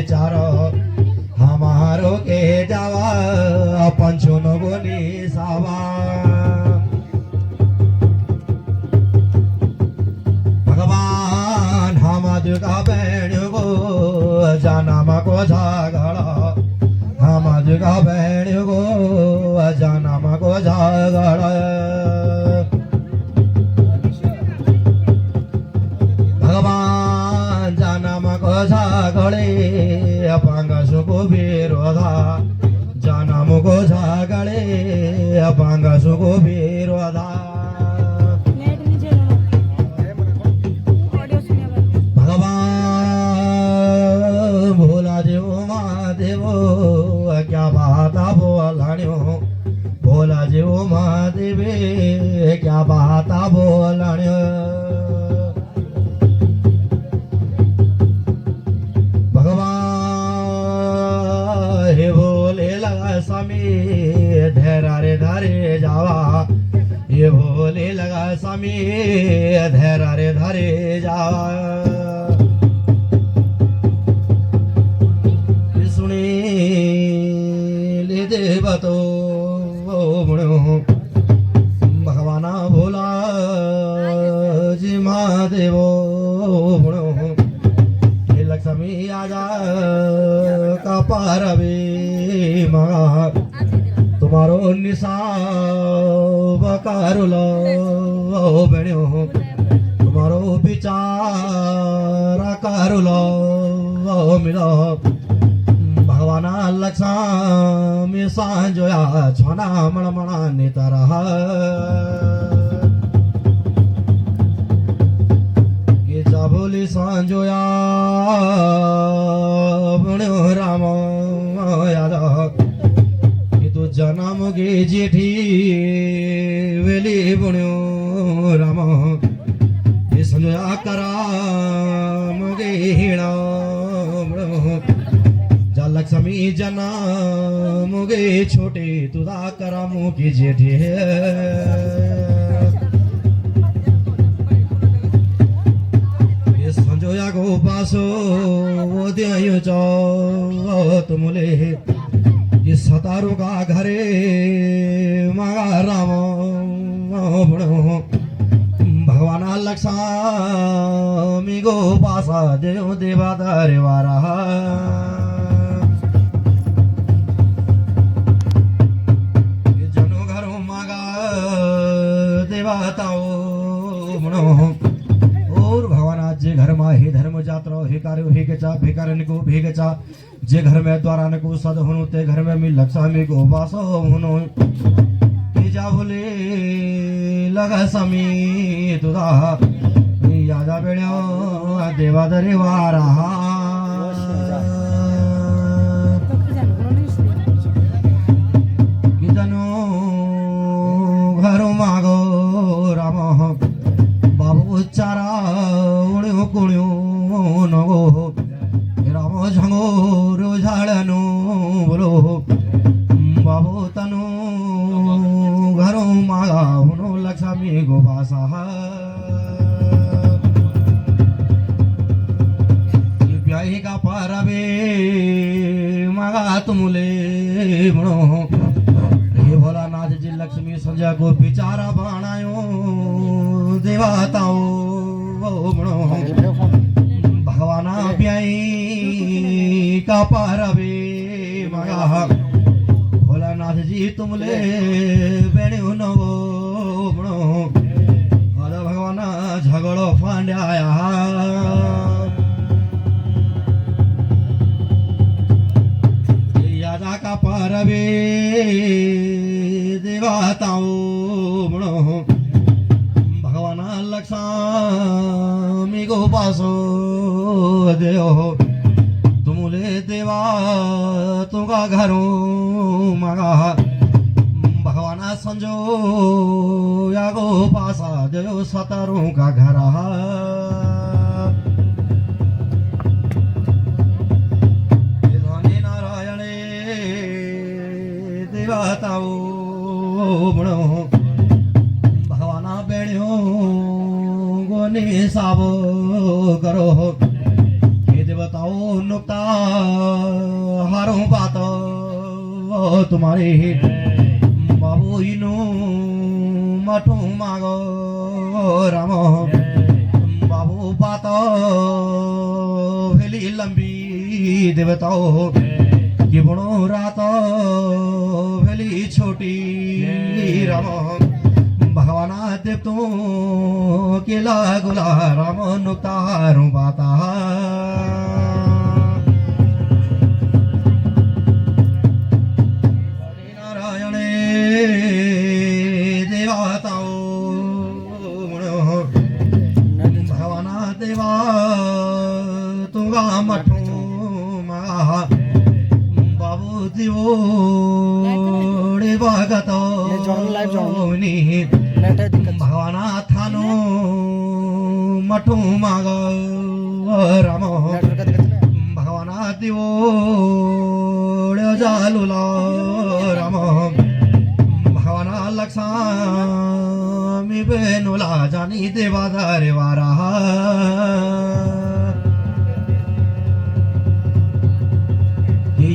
विचार हमारो के जावा पंचो न गोनी सावा भगवान हम का बैण गो जाना को झागड़ा हम का बैण गो जाना को झागड़ा भगवान जानम को झागड़े अपांग सुको विरोधा जानम को झागड़े अपांग सुको विरोधा भगवान भोला देव महादेव क्या बात बोलाण्यो भोला देव महादेव क्या बात बोलाण्यो हे भोले लगा स्वामी धैर्य धारे जावा ये भोले लगा स्वामी धैर्य धारे जावा सुनी ले देव तो भगवाना भोला जी महादेव लक्ष्मी आजा का पारवे मगा तुम्हारो निसाब कारुलो बेणो तुम्हारो विचार कारुलो मिलो भगवाना लक्ष्मी सांजोया छोना मणमणा नितरह बोली सांजोया बण्यो राम याद कि तू जन्म गे जेठी वेली बण्यो राम ये संजोया करा मुगे हिणा जा लक्ष्मी जना मुगे छोटे तुदा करा मुगी जेठी संजोया गो पासो वो दियो चो तुमले ये सतारो का घरे मगा राम भगवान लक्ष्मी गो पासा देव देवा धरे वारा जनो घरो मगा देवताओ जे घर में हे धर्म जात्रा हे कार्य हे गचा भिकारन को भेगचा जे घर में द्वारान को सद होनु ते घर में मिल लक्ष्मी को वासो होनु जा बोले लगा समी तुदा यादा बेड्यो देवा दरे वारा कितनो घरो मागो राम बाबू चारा कुण्यो नगो राम झंगो झाड़नो बोलो बाबू तनु घरो मागा हुनो लक्ष्मी गो भाषा ब्याही का पारवे मागा तुमले बनो हे भोलानाथ जी लक्ष्मी संजय को बिचारा बनायो देवताओ भगवाना ब्याई का पारवे मगा भोलानाथ जी तुमले बेणे नवो बणो भगवाना झगड़ो फांड्याया यादा का पारवे देवताओ बणो लक्ष्मी गो पासो देव तुमले देवा तुगा घरो मगा भगवाना संजो या गो पासा देव सतरों का घर नारायणे देवताओ बणो भगवाना बेण्यो गोनी साबो करो हे देव देवताओं नुक्ता हारों बात तुम्हारे बाबू इनो मठू मागो राम बाबू बात भेली लंबी देवताओं कि बड़ो रात भेली छोटी राम भगवाना देव तो केला गुला राम नुक्तारू बाता नारायण देवताओ भगवाना देवा तुंगा मठू मा बाबू दिवो भगत भगवाना थानो मठू माग राम भगवाना दिवो जालुला राम भगवाना लक्ष्मी बेनुला जानी देवादारे वारा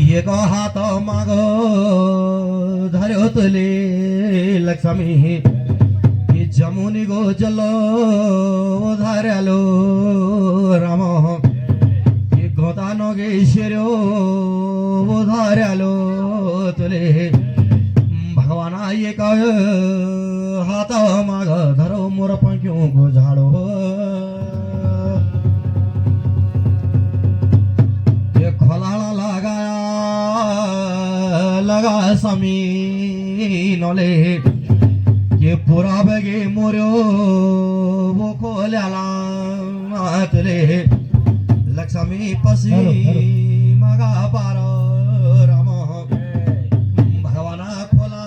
ये हाथ माग धर्यो तुले लक्ष्मी जमुनी गो जलो धार्यालो राम गोता नगेश्वर्यो धार्यालो तुले भगवाना एक हाथ माग धरो मोर पंख्यों को झाड़ो खोला लगाया लगा समी नले ये पूरा बगे मोर्यो वो खोल्याला तुले लक्ष्मी पसी मगा पारो राम भगवाना खोला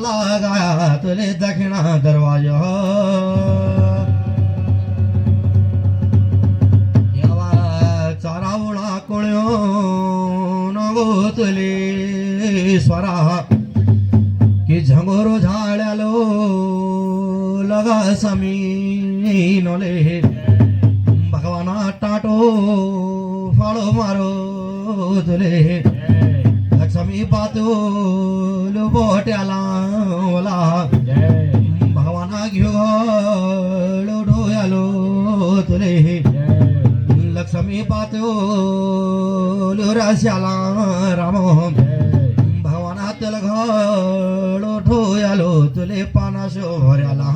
लगाया तुले दक्षिणा दरवाजा चारावळा कोण्यो नगो तुले स्वरा कि झंगोरो झाड्यालो लगा समी नले भगवाना टाटो फाळो मारो तुले लक्ष्मी पातो बोट्याला ओला भगवाना घेऊ डोळ्यालो तुले लक्ष्मी पातो रस्याला राम भगवाना तेल घडो ठोयालो तुले पाना शोर्याला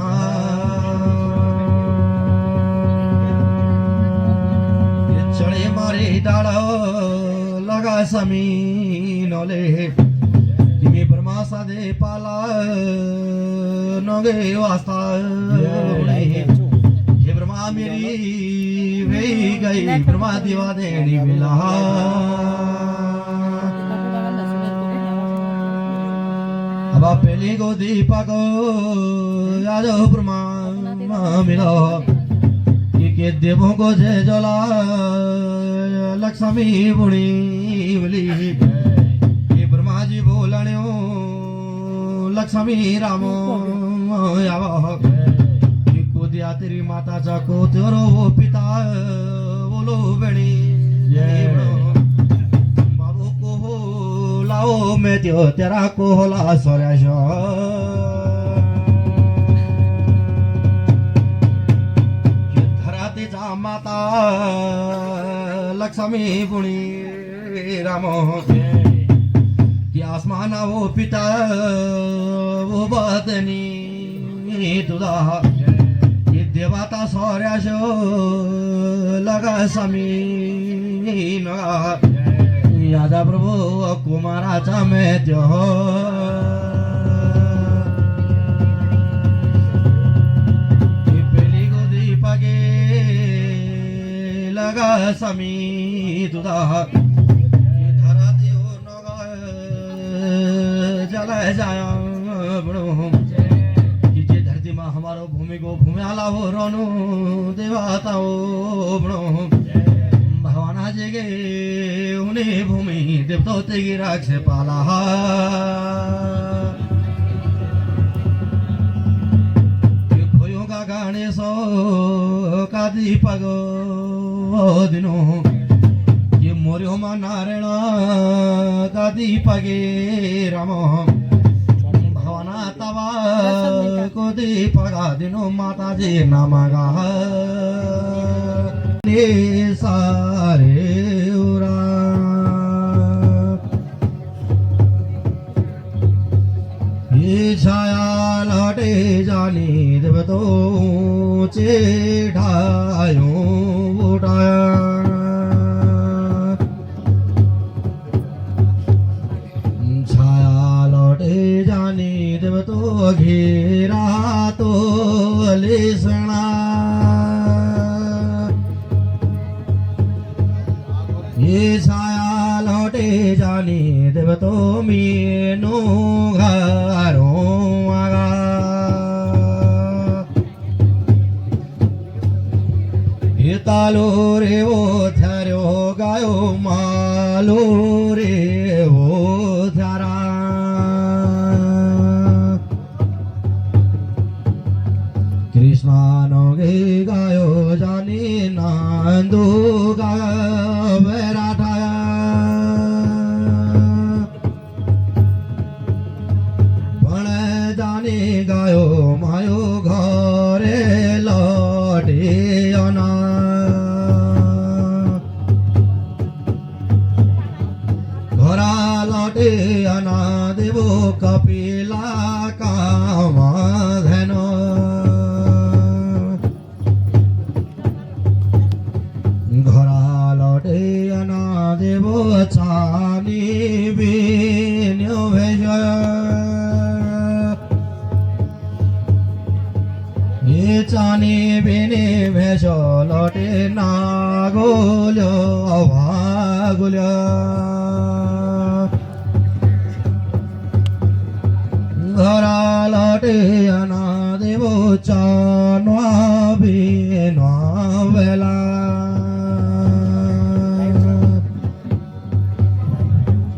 चढे मारे डाळ लगा समी नले तुम्ही ब्रह्मा साधे पाला नगे वास्ता हे ब्रह्मा मेरी वे गई ब्रह्मा दिवा देणी मिला अब पहली गो दीपक आज ब्रह्मा मिला के देवों को जय जला लक्ष्मी बुणी मिली ये ब्रह्मा जी बोलण्यो लक्ष्मी रामो आवा दिया तेरी माताचा को तेरो वो पिता बोलो बड़ी बाबू को हो लाओ मैं त्यो तेरा को होला सोर्याश धरातीचा माता लक्ष्मी बुणी राम की आसमाना वो पिता वो बदनी तुझा देवाता सोर्याश लगा समी यादा प्रभु कुमाराचा मैत्य पेली गो दीपके लगा समी तुझा धरा देव नगा जला जाया हमारो भूमि को भूम्याला हो रोनु देवताओ बणो भगवाना जेगे उन्हें भूमि देवतो तेगी राख से पाला खोयों का गाने सो का दीपक दिनो ये मोर्यो मा नारायण दादी पगे राम भवना तवा को दीपगा दिनो माता जी नमगा ने सारे उरा ये छाया लौटे जानी देव तो चेढ़ायो उठाया छाया लौटे जानी देव तो घेरा तो लिसना ये छाया लौटे जानी देव तो मीनू घरों आगा ये तालो रे वो थारो गायो मालो रे वो थारा कृष्णा नोगे गायो जानी नंदू गा बेराठाया पण जानी गायो मायो घरे लौटे अना घरा लौटे अना देवो कपिला कामा धनो घरा लौटे अना देवो चानी बिन्यो भेजय ये चानी बिने भेजो लौटे नागोल्यो भागुल्यो घरा लौटे अना देवो चानवा बिनवा बेला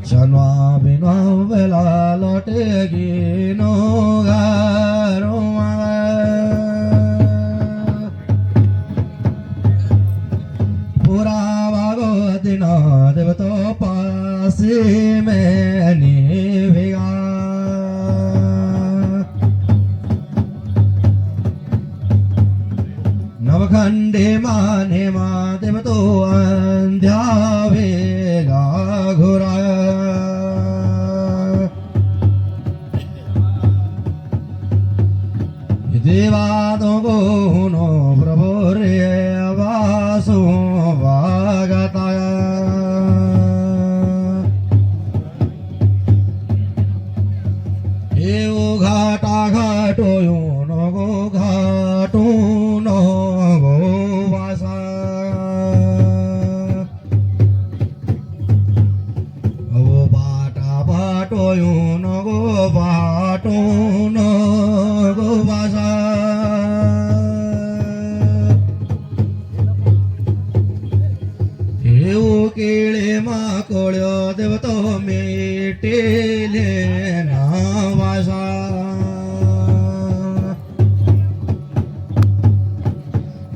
चनवा बिनवा बेला लौटे गिनो गारो पूरा भागो दिन देव तो पासी में निभेगा नवखंडे माने मा देव तो अंध्या भेगा घोरा देवा तो गोनो प्रभु रे वासु वागताया एओ घाटा घाटो यो नो गो घाटू नो गो वासा ओ बाटा बाटो यो नो गो बाटू नो गो वासा केळे मा कोळ्यो देव तो मेटेले नावासा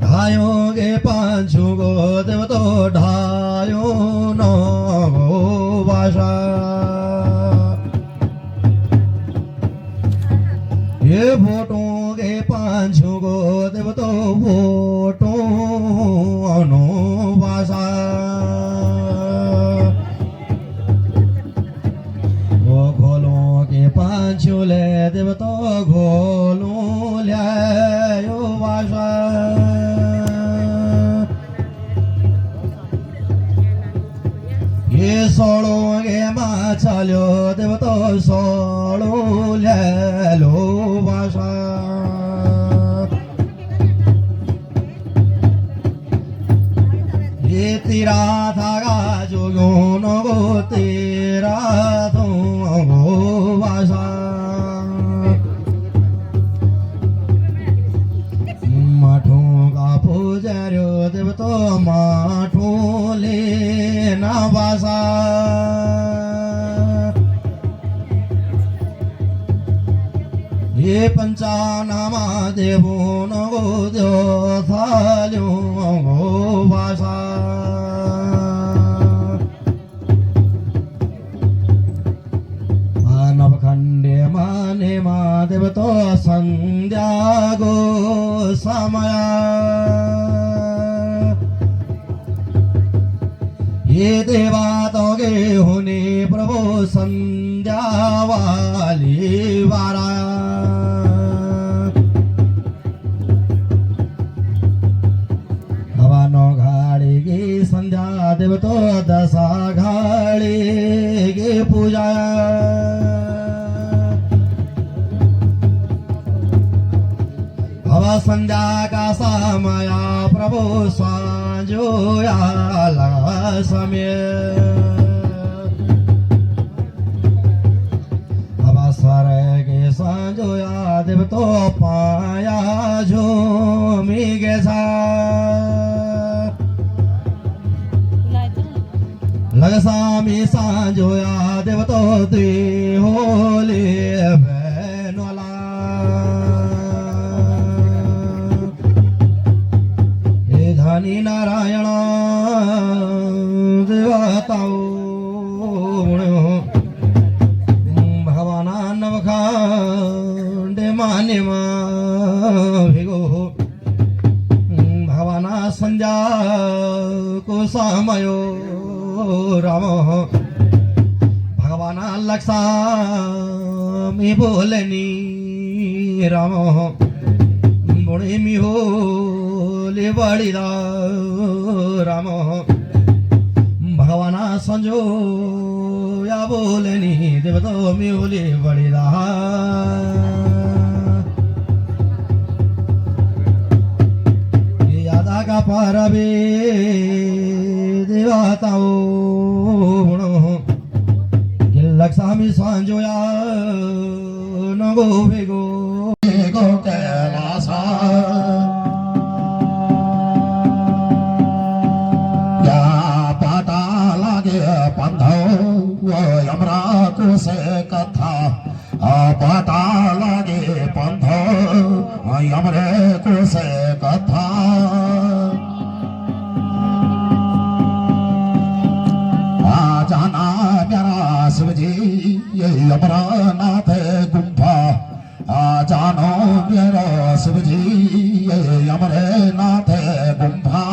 ढायो गे पांचू गो देव तो ढायो नो गो वासा ये फोटो गे पांचू गो देव तो फोटो नो वासा पांचुले देव तो घोलू ल्यायो वासा ये सोळो गे मा चाल्यो देव तो सोळू ल्यालो वासा ये तीरा थागा जोगो नो गो तेरा तो गो वासा माठो का पूजार्यो देव तो माठो ले ना वासा ये पंचानामा देवो नो गो दो थाल्यो गो वासा ये देवातों के होने प्रभु संध्या वाली वारा हवानो घाड़ी की संध्या देव तो दशा घाड़ी की पूजा हवा संध्या का समय प्रभु सांजो आला समय हवा स्वर के सांजो देव तो पाया झूमी के लगसामी सांजो देव तो दी होली बहनोला धनी नारायण देवताओ भगवाना नवखंडे मान्य भिगो भगवाना संध्या को समयो राम भगवाना लक्ष्मी बोलनी राम बुणे मी हो ले बड़ीदा राम भगवाना संजो या बोलनी देव तो मी होले बड़ीदा यादा का पारबे देवताओ लक्ष्मी संजो या नगो भेगो गो कैलासा से कथा पता लगे पंथ यमरे को से कथा जाना मेरा शिवजी ये अमरनाथ गुम्फा जानो मेरा शिवजी ये अमरनाथ गुम्फा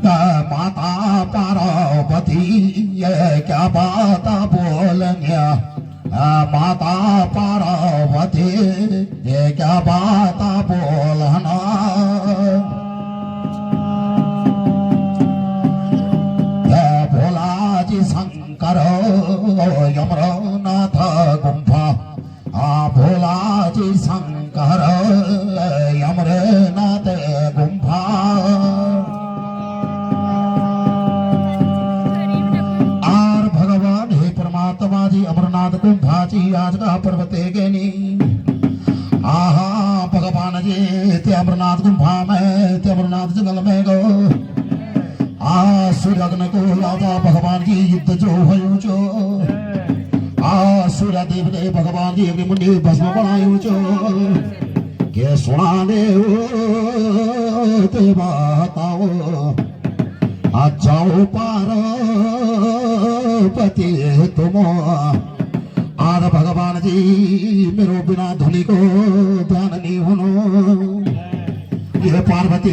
माता पार्वती ये क्या बात बोलनिया माता पार्वती ये क्या बात बोलना भोला जी शंकर यमरनाथ गुम्फा भोला जी शंकर यमरनाथ गुम्फा जी अमरनाथ गुम्फा जी आज का पर्वते गेनी आहा भगवान जी ते अमरनाथ गुम्फा में ते अमरनाथ जंगल में गो सूर्यग्न को लादा भगवान जी युद्ध जो भयो जो सूर्य देव ने भगवान जी अपनी मुंडी भस्म बनायो जो के सुना दे ते बताओ आज जाओ पार्वती तुम आद भगवान जी मेरो बिना धुनी को ध्यान नहीं होनो ये पार्वती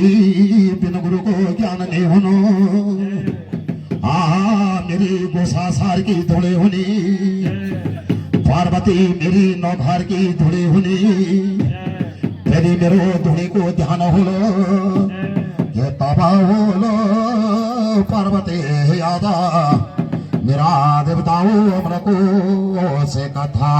बिन गुरु को ज्ञान नहीं होनो मेरी गोसा सार की धुली होनी पार्वती मेरी नौघार की धुली होनी तेरी मेरो धुनी को ध्यान होलो ये तबा होलो पार्वती यादा मेरा देवताओं अमर को से कथा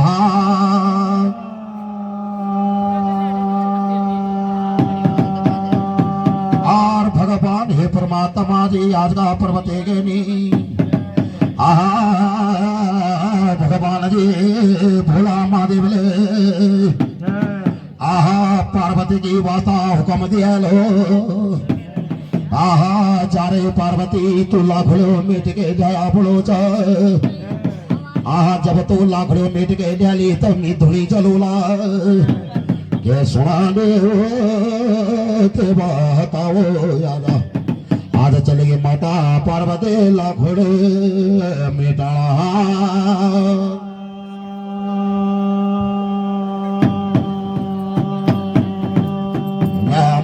और भगवान हे परमात्मा जी आज का पर्वते गेनी भगवान जी भोला महादेव ले पार्वती की वास्ता हुक्म दिया लो चारे पार्वती तू लाखड़ो मिट के जाया बोलो जब तू लाखड़ो मिट के डाली तब मी धुनी चलूला के सुना दे ते बताओ यादा आज चलेगी माता पार्वती लाखड़ो मिटाला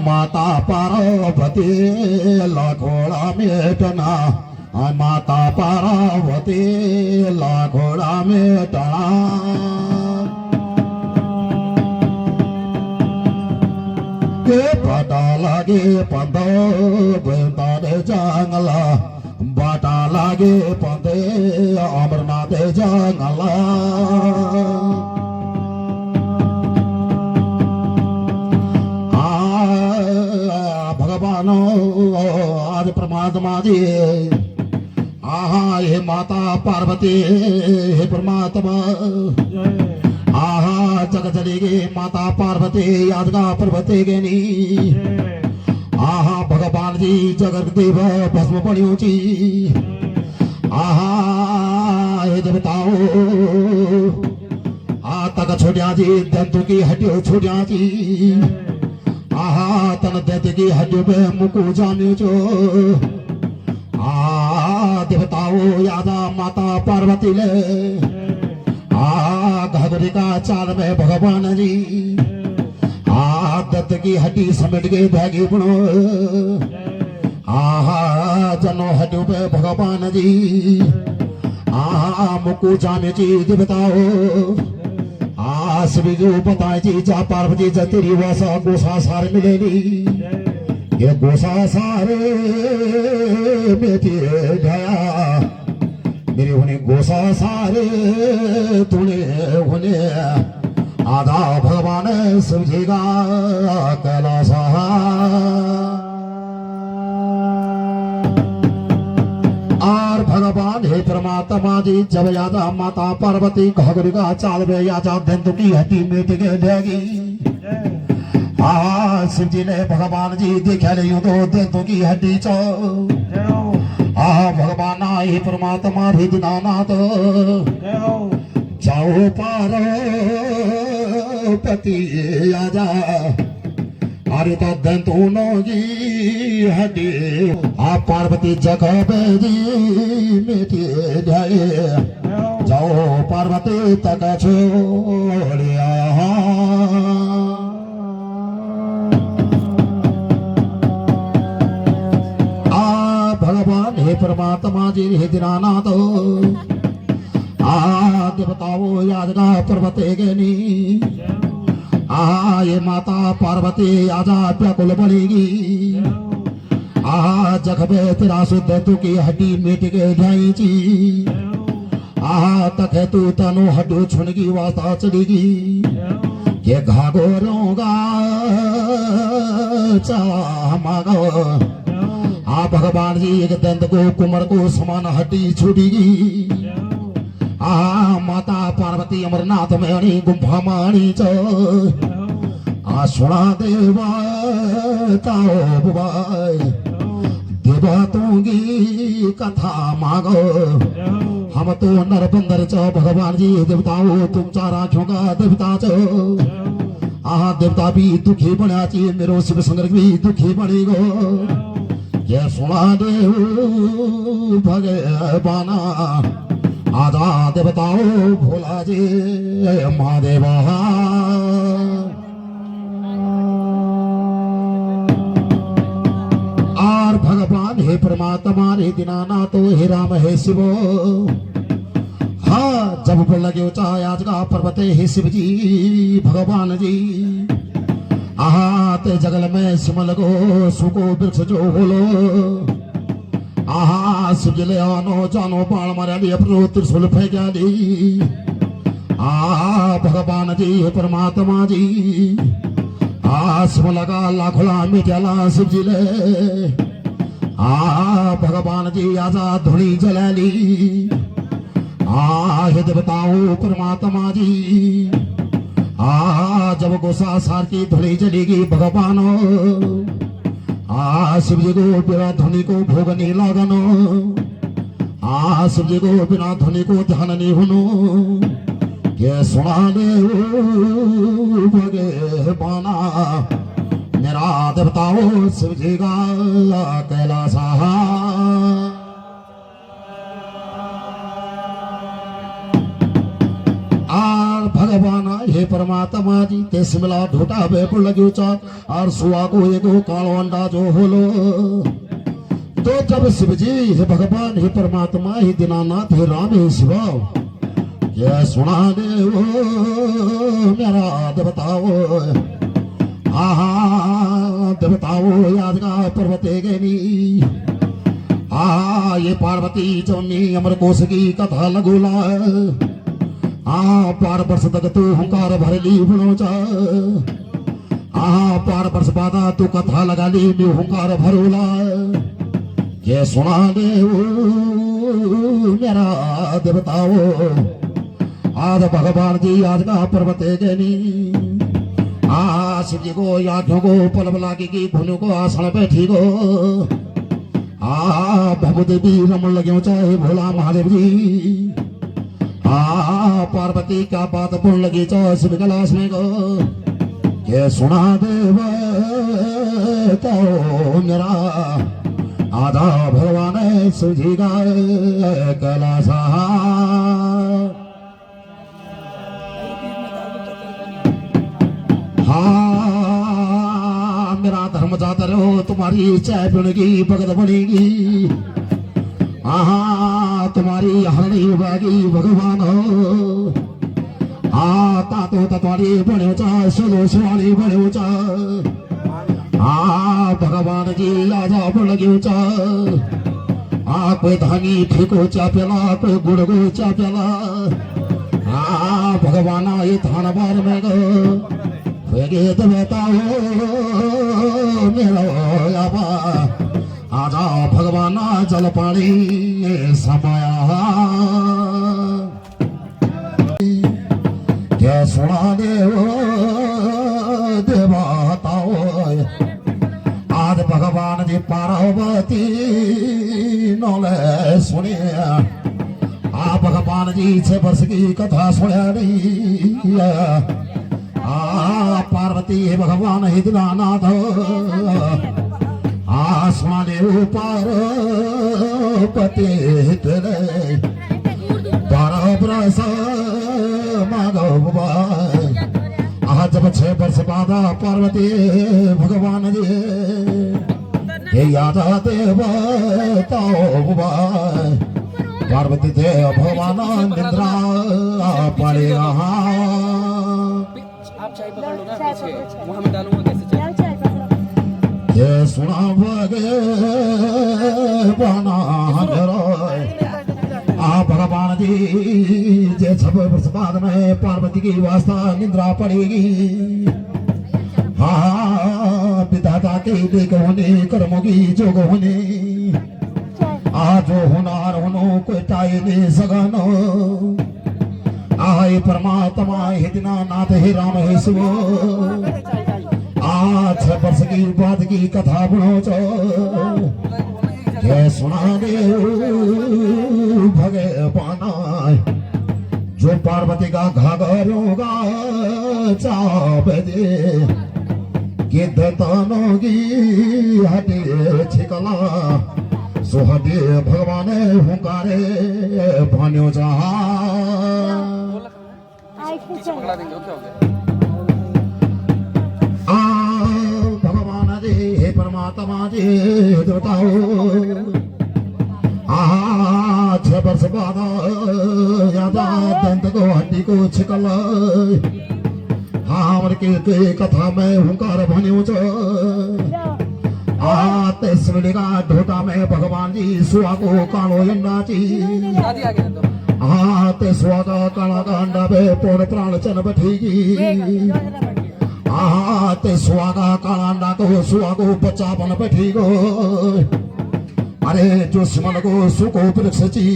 माता पार्वती पार्वती लाखोड़ा मेटना माता पार्वती लाखोड़ा मेटना के पता लगे पंदो बेंदा दे जंगला बाटा लगे पंदे अमरनाथ जंगला भगवान आज परमात्मा जी आहा हे माता पार्वती हे परमात्मा आहा जग चलेगी माता पार्वती यादगा पर्वते गेनी आहा भगवान जी जगत देव भस्म पड़ियो जी आहा हे देवताओ आ तक छोड़िया जी दंतु की हड्डियों छोड़िया जी आहा तन दंत की हड्डियों पे मुकु जाने जो आ देवताओ यादा माता पार्वती ले घाघरे का चाल में भगवान जी दत्त की हड्डी समेट के भागी बुनो आहा जनो हड्डियों पे भगवान जी मुकु जाने जी देवताओ सभी को बताए जी जा पार्वती जा तेरी वासा गोसा सार मिलेगी ये गोसा सारे बेटे गया मेरे होने गोसा सारे तूने होने आधा भगवान समझेगा कैलासा और भगवान हे परमात्मा जी जब यादा माता पार्वती घाघरे का चाल में यादा दंत की हड्डी मिट के देगी शिव जी ने भगवान जी देखा नहीं तो दंतों की हड्डी चो भगवान हे परमात्मा भी दीनानाथ जाओ पार पति आजा अरे तो दंतों की हड्डी पार्वती जगह बेजी मेटी जाए जाओ पार्वती तक छोड़िया भगवान हे परमात्मा जी हे दीनानाथ देवताओ यादगा पर्वते गेनी ये माता पार्वती आजा व्याकुल बनेगी जगबे तेरा शुद्ध तू की हड्डी मिट के जाई ची तक तू तनु हड्डी छुनगी वास्ता चलेगी ये घाघोरोगा चाह मांगो भगवान जी एक दंत को कुमर को समान हड्डी छूटेगी माता पार्वती अमरनाथ मणि गुंफा माणी चो सुना देवा ताओ बुबाई देवतों की कथा मांगो हम तो नर बंदर चो भगवान जी देवताओ तुम चार आंखों का देवता चो देवता भी दुखी बना चाहिए मेरो शिव संगर भी दुखी बनेगो ये सुना देव भगवाना आजा देवताओ भोला जी महादेवा और भगवान हे परमात्मा रे दीनानाथ हे राम हे शिव जब बोल लगे ऊंचा आज का पर्वत हे शिव जी भगवान जी ते जगल में सिमल को सुको वृक्ष जो बोलो शिवले आनो जानो बाण मारा दी अपनो त्रिशूल फेंका दी भगवान जी परमात्मा जी शिव लगा लाखोला मिटाला शिव जी ले भगवान जी आजा धुनी जला ली हे देवताओ परमात्मा जी जब गोसा सार की धुनी जलेगी भगवानो शिव जी को बिना ध्वनि को भोग नहीं लागनो शिव जी को बिना ध्वनि को ध्यान नहीं होनो ये सुना दे भगवाना मेरा देवताओ शिव जी का कैलासा भगवान हे परमात्मा जी ते सिमला ढोटा बेपुर लग्यो चा और सुआ को एगो कालो अंडा जो होलो तो जब शिव जी हे भगवान हे परमात्मा हे दीनानाथ हे राम हे शिवा ये सुना दे वो मेरा देवताओ आहा देवताओ याद का पर्वते गनी ये पार्वती चौनी अमर कोश की कथा लगोला पार वर्ष तक तू हुंकार भरली बुणोचा पार वर्ष बादा तू कथा लगा ली मैं हुंकार भरोला ये सुना दे मेरा देवताओ आज भगवान जी आज का पर्वते गनी शिव जी को यादों को पल बला की भुनु को आसन बैठी को भगवदेवी रमन लगे चाहे भोला महादेव जी पार्वती का बात बोल लगी चाहे शिव कैलाश में को ये सुना देव तो मेरा आधा भगवान शिव जी का कैलाश मेरा धर्म जाता रहो तुम्हारी चाय पीने की भगत बनेगी तुम्हारी हरणी बागी भगवान हो तातो तत्वारी बने चा सुनो शिवानी बने चा भगवान जी आजा बोल लगे चा कोई धानी ठीको चा प्याला कोई गुड़ को चा प्याला भगवान ये थाना बार में गो देवताओ मेरा याबा आजा भगवान जल पानी समाया क्या सुना देव देवताओ आज भगवान जी पार्वती नौले सुने भगवान जी 6 वर्ष की कथा सुना नहीं पार्वती हे भगवान हे दीनानाथ आसमाने ऊपर पते तेरे 12 बरस मांगो जब 6 वर्ष बाद पार्वती भगवान जी हे याद देव पार्वती देव भगवान निद्रा पड़ेगा आप चाय पकड़ लो ना पीछे वहां मैं डालूंगा कैसे चाय ये सुना बगे बना भगवान जी जे 6 वर्ष बाद में पार्वती की वास्ता निद्रा पड़ेगी पिता के देख होने कर्मों की जोग होने जो होनार होनो कोई टाई नहीं सगानो हे परमात्मा हे दीनानाथ हे राम हे शिव 6 वर्ष की बाद की कथा बुनो चो ये सुना दे भगवान जो पार्वती का घाघरोगा चाप दे के दतानों की हटे छिकला सुहटे भगवान हुंकारे भान्यो जहा पीछे पकड़ा देंगे ओके भगवान जी हे परमात्मा जी देवताओ 6 वर्ष बाद यादा दंत को हड्डी को छिकल हमर के कथा में हुंकार भन्यो छ तेसवेली का ढोटा में भगवान जी सुआ को कालो अंडा ची आगे आगे दो ते सुआ का काला का अंडा पे पोड़ प्राण चन बैठेगी ते सुआ का काला अंडा को सुआ को बच्चा बन बैठेगो अरे जो सिमन को सुको वृक्ष ची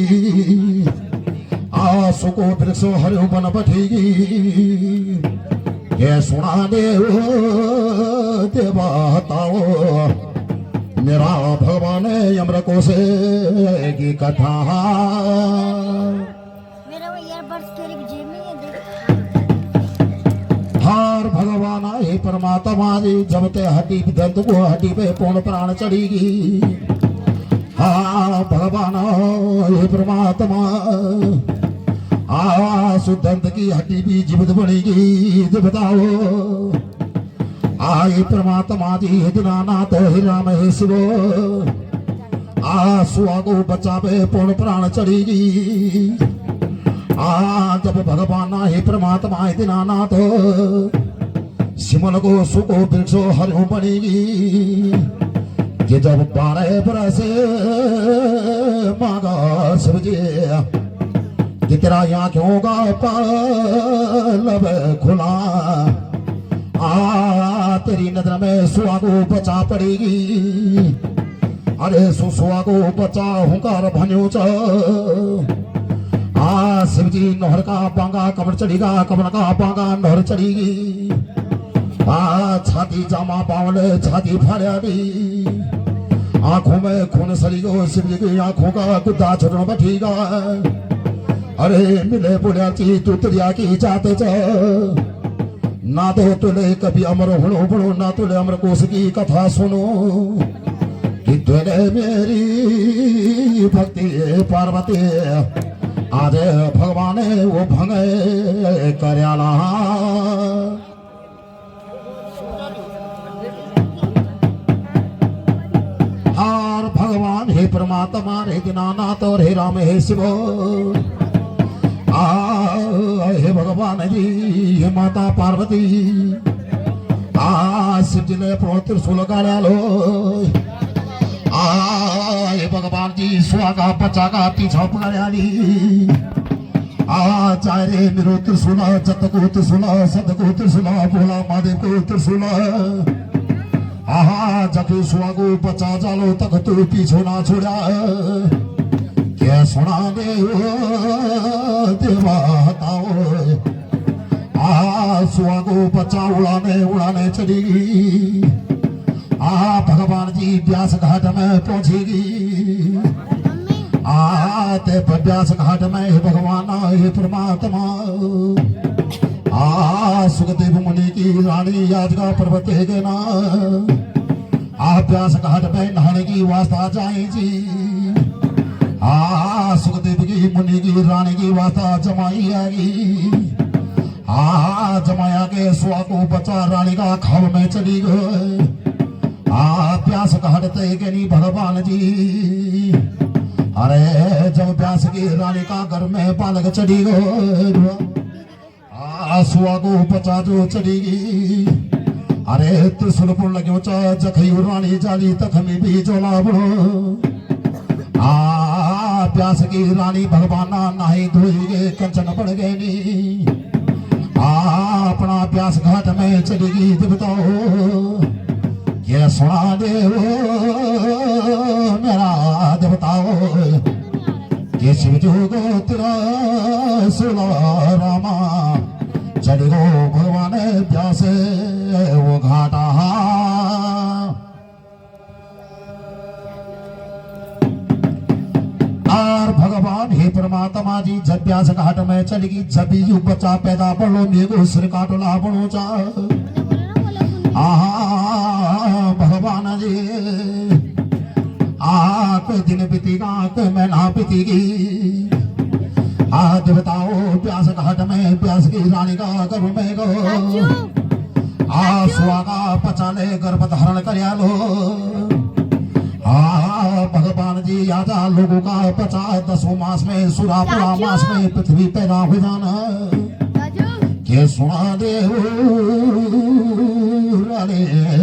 सुको वृक्ष हरियो बन बैठेगी ये सुना दे देवताओ मेरा भगवान यमर को से की कथा मेरा वो ईयरबड्स तेरे जेब में है हार भगवान हे परमात्मा जी जब ते हड्डी दंत को हड्डी पे पूर्ण प्राण चढ़ेगी भगवान हे परमात्मा सुदंत की हड्डी भी जीवित बनेगी बताओ ये परमात्मा जी दीनानाथ हे राम हे शिव सुआ को बच्चा पे पूर्ण प्राण चढ़ेगी जब भगवान हे परमात्मा हे दीनानाथ सिमल को सुको वृक्षो हरियो बनेगी कि जब 12 बरस मांगा शिवजी कि तेरा आँखों का पलब खुला तेरी नजर में सुआ को बचा पड़ेगी अरे सुआ को बचा हुंकार भन्यो च शिवजी नहर का बांगा कमर चढ़ेगा कमर का बांगा नहर चढ़ेगी छाती जामा बावले छाती फाड़ी आंखों में खून सरीगो शिवजी की आंखों का गुद्दा छोड़ना बैठेगा अरे मिले बोलिया ची तू तिरिया की जाते च ना तो तुले कभी अमर हुणो बड़ो ना तुले अमर कोश की कथा सुनो कि तुले मेरी भक्ति पार्वती आज भगवान वो भंगे करयाला हार भगवान हे परमात्मा हे दीनानाथ और हे राम हे शिव हे भगवान जी हे माता पार्वती शिव जी ने अपनो त्रिशूल गाड़ा लो हे भगवान जी सुहागा बच्चा का पीछा पकड़ा ली चाहे रे मेरो त्रिशूल जत को त्रिशूल सद को त्रिशूल भोला महादेव को त्रिशूल जखी सुहा को बच्चा जालो तक तू पीछो ना छोड़ा क्या सुना दे देवा हटाओ सुआ को बच्चा उड़ाने चलेगी भगवान जी व्यास घाट में पहुंचेगी ते व्यास घाट में हे भगवान हे परमात्मा सुखदेव मुनि की रानी याद का पर्वत है ना व्यास घाट में नहाने की वास्ता जाएगी सुखदेव की मुनि की रानी की वास्ता जमाई आएगी जमाया के सुआ को बचा रानी का खाव में चली गई प्यास घाटते के नहीं भगवान जी अरे जब प्यास की रानी का घर में बालक चढ़ी गई सुआ को बचा जो चढ़ेगी अरे त्रिशूलपुर लगे जखी रानी जाली तक में भी जोला बड़ो प्यास की रानी भगवान नहाई धोई कंचन पड़ गए नी अपना प्यास घाट में चलेगी देवताओ ये सुना दे मेरा देवताओ ये शिव जो गो तेरा सुला रामा चढ़ गो भगवान प्यास वो घाटा भगवान हे परमात्मा जी जब व्यास घाट में चलेगी जब यू बच्चा पैदा पड़ो मेघो सिर काटो ला बनो चा भगवान जी कोई दिन बीतेगा कोई महीना बीतेगी आज बताओ प्यास घाट में प्यास की रानी का गर्भ में गो सुहागा पचाले गर्भ धारण कर लो भगवान जी आजा लोगों का 10 मास में सुरापुरा मास में पृथ्वी पैदा हो जाना के सुना दे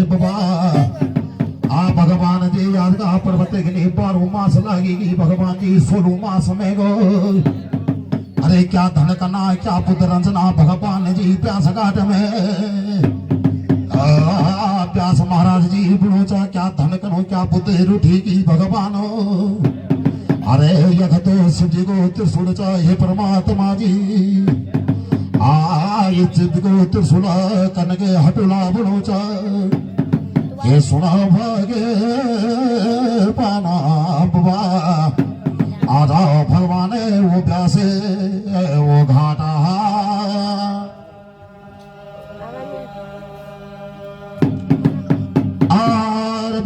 बाबा भगवान जी याद का पर्वत के लिए 12 मास लगेगी भगवान जी 16 मास में गो अरे क्या धन करना क्या पुत्र रंजना भगवान जी प्यास घाट में प्यास महाराज जी बुढ़ोचा क्या धन करो क्या पुत्र रूठी की भगवानो अरे यह तो शिव जी को त्रिशूल चाहिए परमात्मा जी ये शिव को त्रिशूल करने के हटुला बुढ़ोचा ये सुना भागे पाना बाबा आजा भगवान वो प्यासे वो घाटा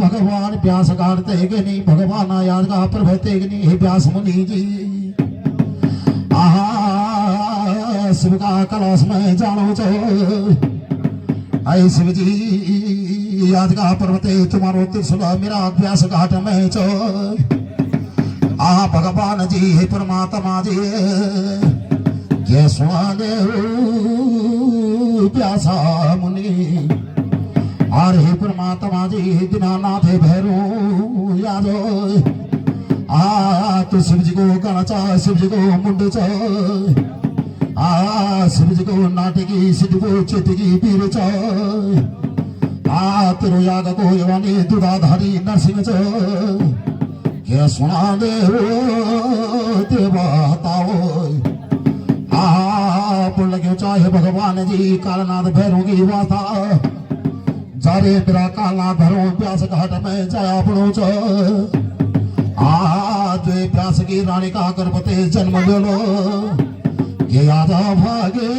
भगवान प्यास काटते कि नहीं भगवान याद का प्रभते कि नहीं हे प्यास मुनि जी शिव का कलश में जानो चो आई शिव जी आज का पर्वते तुम्हारो त्रिशूल मेरा अभ्यास घाट में चो भगवान जी हे परमात्मा जी ये सुना दे प्यासा मुनि और हे परमात्मा जी दीनानाथ भैरो यादो तू शिव जी को गाना चाह शिव जी को मुंड चाह शिव जी को नाटकी सिद्ध को चेतकी पीर चाह तेरो याग को यवानी दुधाधारी नरसिंह चाह क्या सुना दे देवताओ पुण्य क्यों चाहे भगवान जी कालनाथ भैरों की वाता जारे मेरा कालनाथ भैरों प्यास घाट में जाया पड़ो च आज प्यास की रानी का गर्भवती जन्म बोलो ये आजा भागे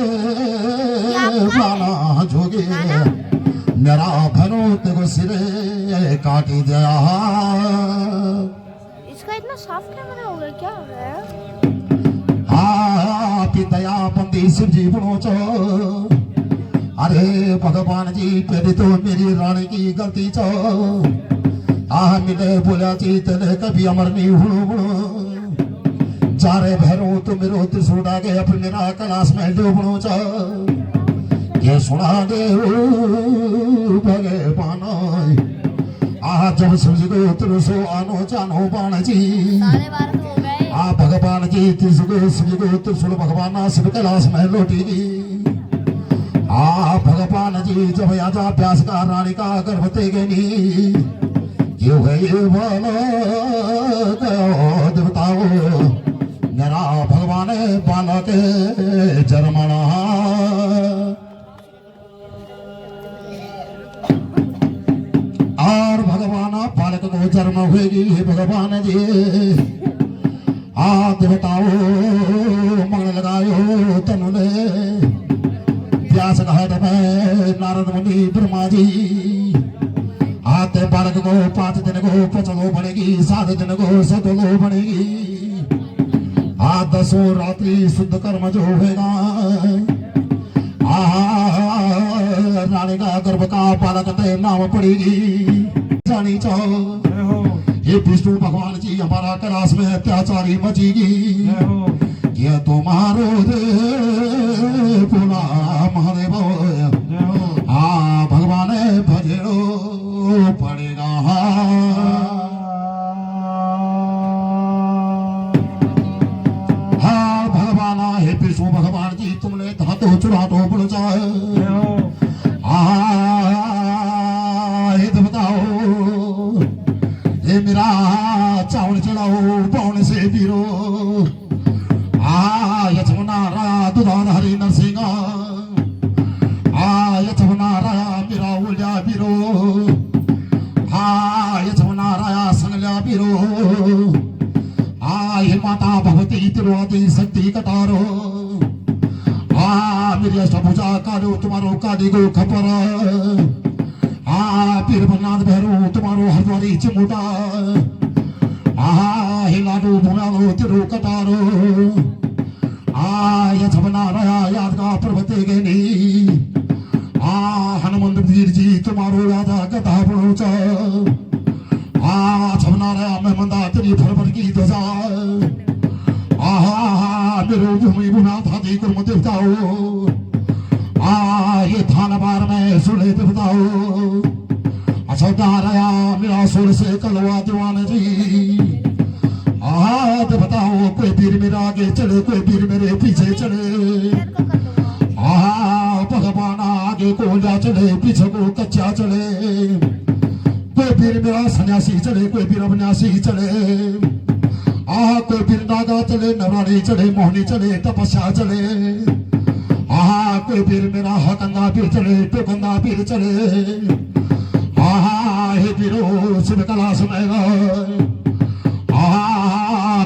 प्राणा जोगे मेरा भैरों तेको सिरे काटी दिया इसका इतना सॉफ्ट कैमरा हो गया, क्या हो रहा है? पितया बंदी शिव जी बनो चो अरे भगवान जी पहले तो मेरी रानी की गलती चो मिले बोला जी तेने कभी अमर नहीं हुणु जा रे भैरो तो मेरो त्रिशूल आगे अपने मेरा कलाश में डूबनो चो ये सुना दे भगवान जब शिव जी को त्रिशूल आनो जानो बाण जी भगवान जी त्रिशूल शिव को त्रिशूल भगवान शिव कैलाश में लौटेगी भगवान जी जब आजा प्यास का रानी का गर्भवती गनी क्यों है ये बोलो देवताओ मेरा भगवान बालक जन्मना और भगवान बालक को जन्म हुएगी भगवान जी देवताओ मन लगायो तनुले प्यास घाट में नारद मुनि ब्रह्मा जी आते बालक को 5 दिन को 5 बनेगी 7 दिन को 7 बनेगी 10 रात्रि शुद्ध कर्म जो होगा रानी का गर्भ का बालक ते नाम पड़ेगी जानी चाहो ये विष्णु भगवान जी हमारा कैलाश में अत्याचारी मचेगी ये तुम्हारो दे पुना महादेव भगवान भजेड़ो पड़ेगा भगवान हे विष्णु भगवान जी तुमने धातो चुराटो पड़ जाए हे बताओ ये मेरा चावल चढ़ाओ पौन से पीरो यचवनारा दुधाधारी नरसिंह यचवनारा मेरा उल्या पीरो यचवनारा संगल्या पीरो ये माता भगवती तिरुवती शक्ति कटारो मेरी अष्टभुजा कालो तुम्हारो काली गो खपर पीर भरनाथ भैरो तुम्हारो हरद्वारी चिमुटा हे लाडो भुनालो तिरु कटारो यथवना रहा याद का पर्वते गेनी हनुमंत वीर जी तुम्हारो यादा गदा पड़ोच छवना रहा मैं मंदा तेरी फरवर की ध्वजा मेरो भूमि बुना था दी कर्म देवताओ ये थाना बार में सुने देवताओ रहा मेरा सुर से कलवा दीवान जी बताओ कोई वीर मेरा आगे चले कोई वीर मेरे पीछे चले भगवान आगे को जा चले पीछे को कच्चा चले कोई वीर मेरा सन्यासी चले कोई वीर अविनाशी चले कोई वीर नागा चले नवरानी चले मोहनी चले तपस्या चले कोई वीर मेरा हकंगा पीर चले टोकंगा पीर चले हे वीरो शिव कैलाश में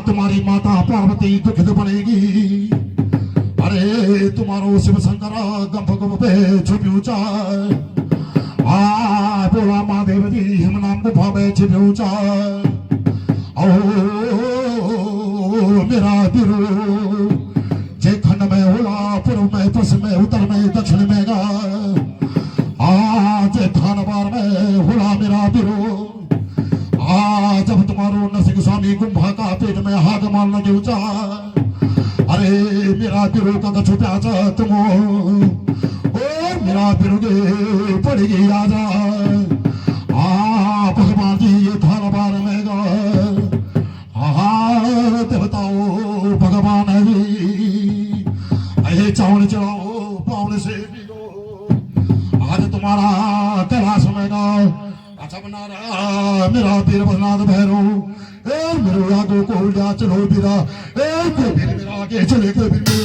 तुम्हारी माता पार्वती दुखित बनेगी अरे तुम्हारो शिव शंकर गंभ गंभ पे छुपी चाय बोला महादेव जी हम नाम गुफा में छिपी चाय मेरा वीरो जे खंड में होला पुर धन मेगा आज थान बार में हुआ मेरा बिरो आज जब तुम्हारो नसिक स्वामी गुम्भा का पेट में हाथ मारना के ऊंचा अरे मेरा बिरो का छुपा चा तुम ओ मेरा बिरोगे पड़ेगी आजा भगवान जी ये थान बार में गा देवताओ भगवान है चावल चढ़ाओ पावने से आज तुम्हारा कैलाश में गा अच्छा बना रहा मेरा पीर भगनाथ भैरो मेरे यादों को उल्टा चलो पीरा कोई भी मेरा आगे चले कोई भी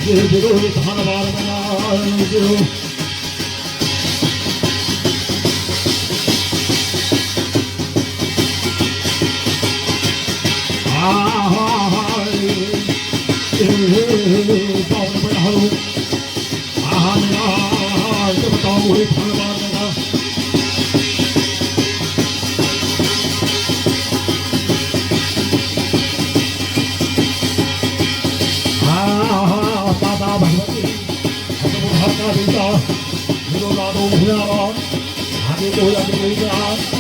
ये गुरु धनवार बना गुरु पावन बढ़ाओ बताओ वही धनवार बना दादा भगवती भगवता देवता गुरु लाडो भुयारा आगे को आगे भुया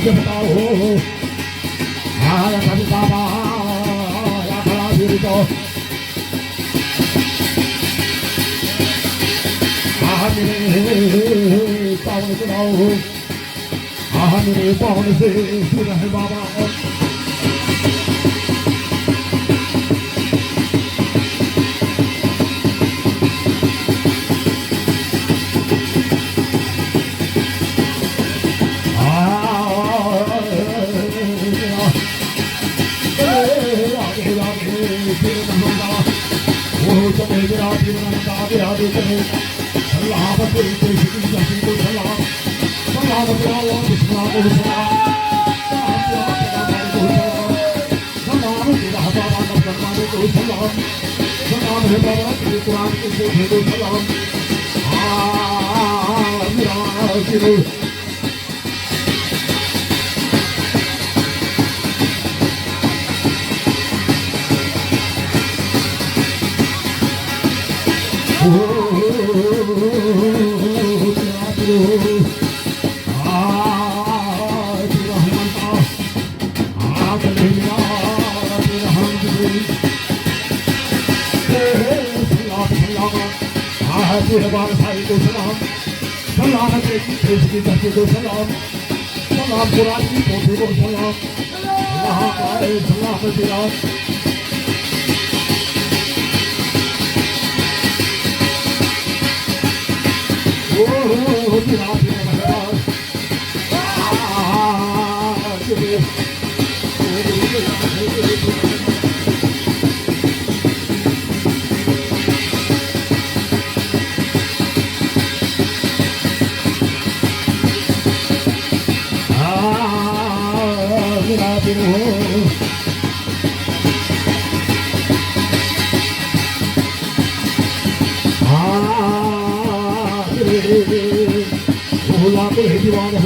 बताओ आया कभी बाबा या खड़ा फिर तो मेरे पावन चलाओ मेरे पावन से फिर है बाबा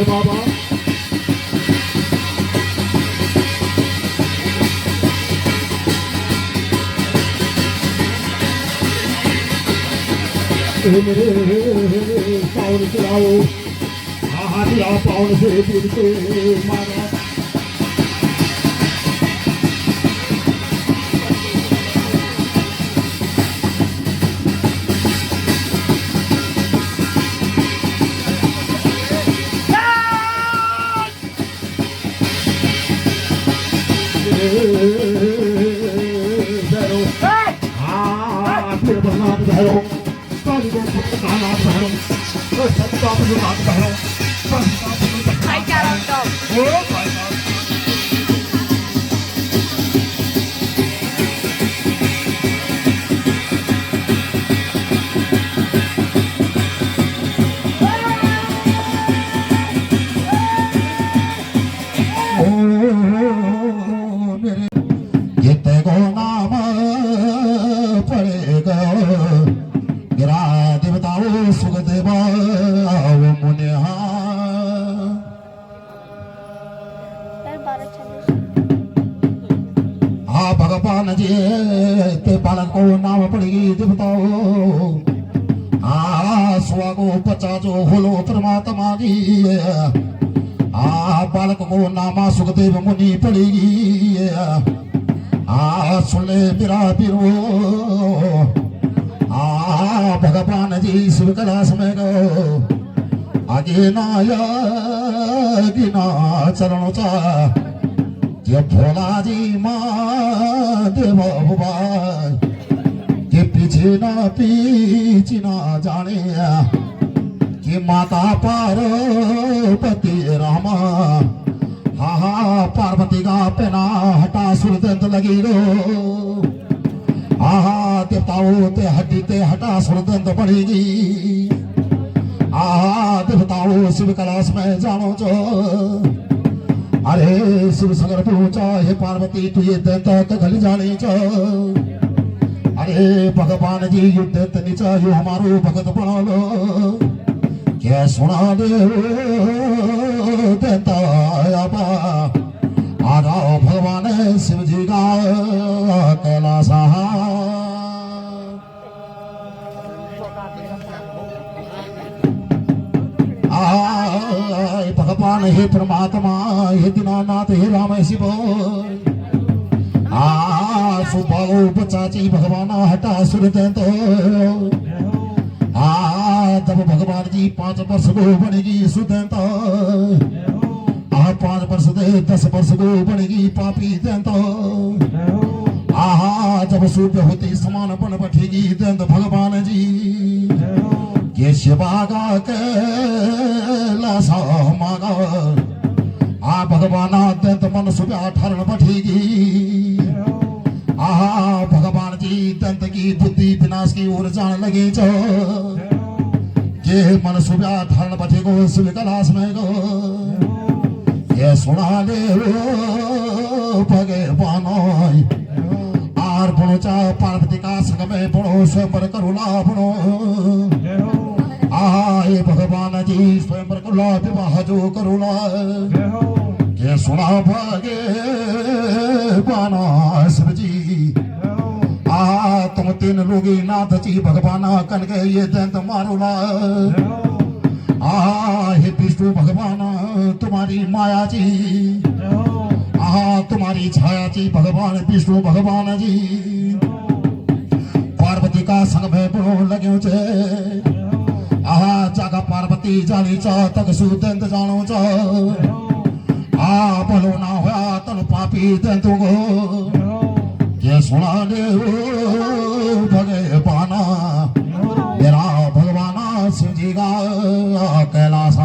बाबा पावन चलाओ पावन से दिल को मारा Ay, caramba. भगवान जी के पालन को नाम पड़ेगी देवताओ स्वागो पचाजो होलो परमात्मा जी बालक को नामा सुखदेव मुनि पड़ेगी सुन ले मेरा पीरो भगवान जी शिव कैलाश में गो लागे ना या गिना चरणों चा ये भोला जी माँ देव बाबा के पीछे ना जाने कि माता पार्वती रामा हा हा पार्वती का पेना हटा सुरदंत लगी रो आहा देवताओं ते हड्डी ते हटा सुरदंत पड़ेगी आहा देवताओं शिव कैलाश में जानो जो अरे शिव सागर पहुंचा हे पार्वती तू ये दंत गल जाने जो अरे भगवान जी युद्ध नीचा यो हमारो भगत बना लो क्या सुना दे देता आबा आ जाओ भगवान शिव जी का कैलाश आय भगवान हे परमात्मा हे दीनानाथ हे राम शिव सुपाओ बचाची भगवान हटा सुर दे तो जब भगवान जी 5 वर्ष को बनेगी सुदंता 5 वर्ष दे 10 वर्ष को बनेगी पापी दंता जब सूर्य होती समान बन बैठेगी दंत भगवान जी ये शिवा का कैलाश मागा भगवान दंत मन सुबह ठरण बैठेगी भगवान जी दंत की बुद्धि विनाश की ओर जाने लगे जो ये मन सुबह धरण बचे गो शिव कैलाश में गो ये सुना ले भगवान आर बनो पार्वती का संग में बड़ो स्वयंवर करुणा बनो ये भगवान जी स्वयंवर करुणा विवाह जो करुणा ये सुना भगवान शिव जी तुम 3 लोगी नाथ जी भगवान कन के ये दंत मारोला हे विष्णु भगवान तुम्हारी माया जी तुम्हारी छाया जी भगवान विष्णु भगवान जी पार्वती का संग में बड़ो लगे चे जागा पार्वती जानी चा तक सुदंत जानो चा भलो ना होया तन पापी दंतों को ये सुना दे भगवान मेरा भगवान शिव जी का कैलाश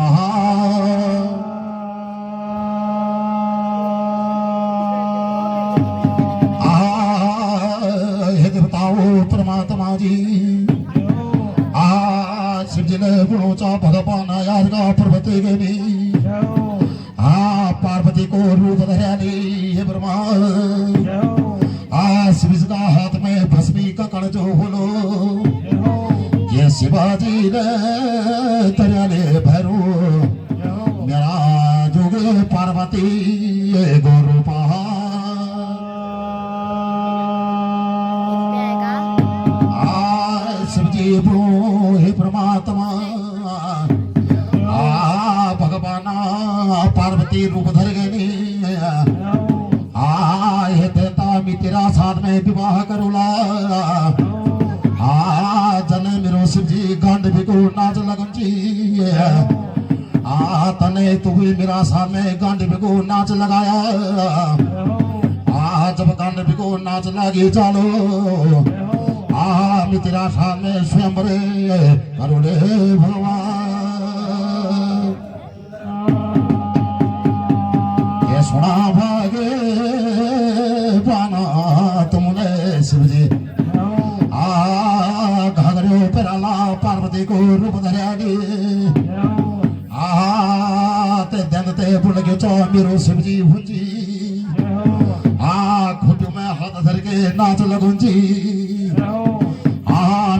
हे देवताओं परमात्मा जी शिव जी ने गुणोचा भगवान याद का पर्वती गनी पार्वती को रूप धरानी हे ब्रह्मा शिव का हाथ में भस्मी का कण जो बोलो ये शिवाजी ने तरले भैरू मेरा जोगे पार्वती ये गोरूपा शिव जी बोलो हे परमात्मा भगवान पार्वती रूप धर गए हे देता मी तेरा साथ में विवाह करूला जने मेरो शिव जी गांड भी को नाच लगन जी तने तू भी मेरा साथ में गांड भी को नाच लगाया जब गांड भी को नाच लगी चालो मी तेरा साथ में स्वयं करूले भगवान ये सुना भागे तुमने शिव जी घाघरो पेराला पार्वती को रूप धरियागी ते दिन ते बुल गयो चो मेरो शिव जी हुंजी खुटू में हाथ धर के नाच लगुंजी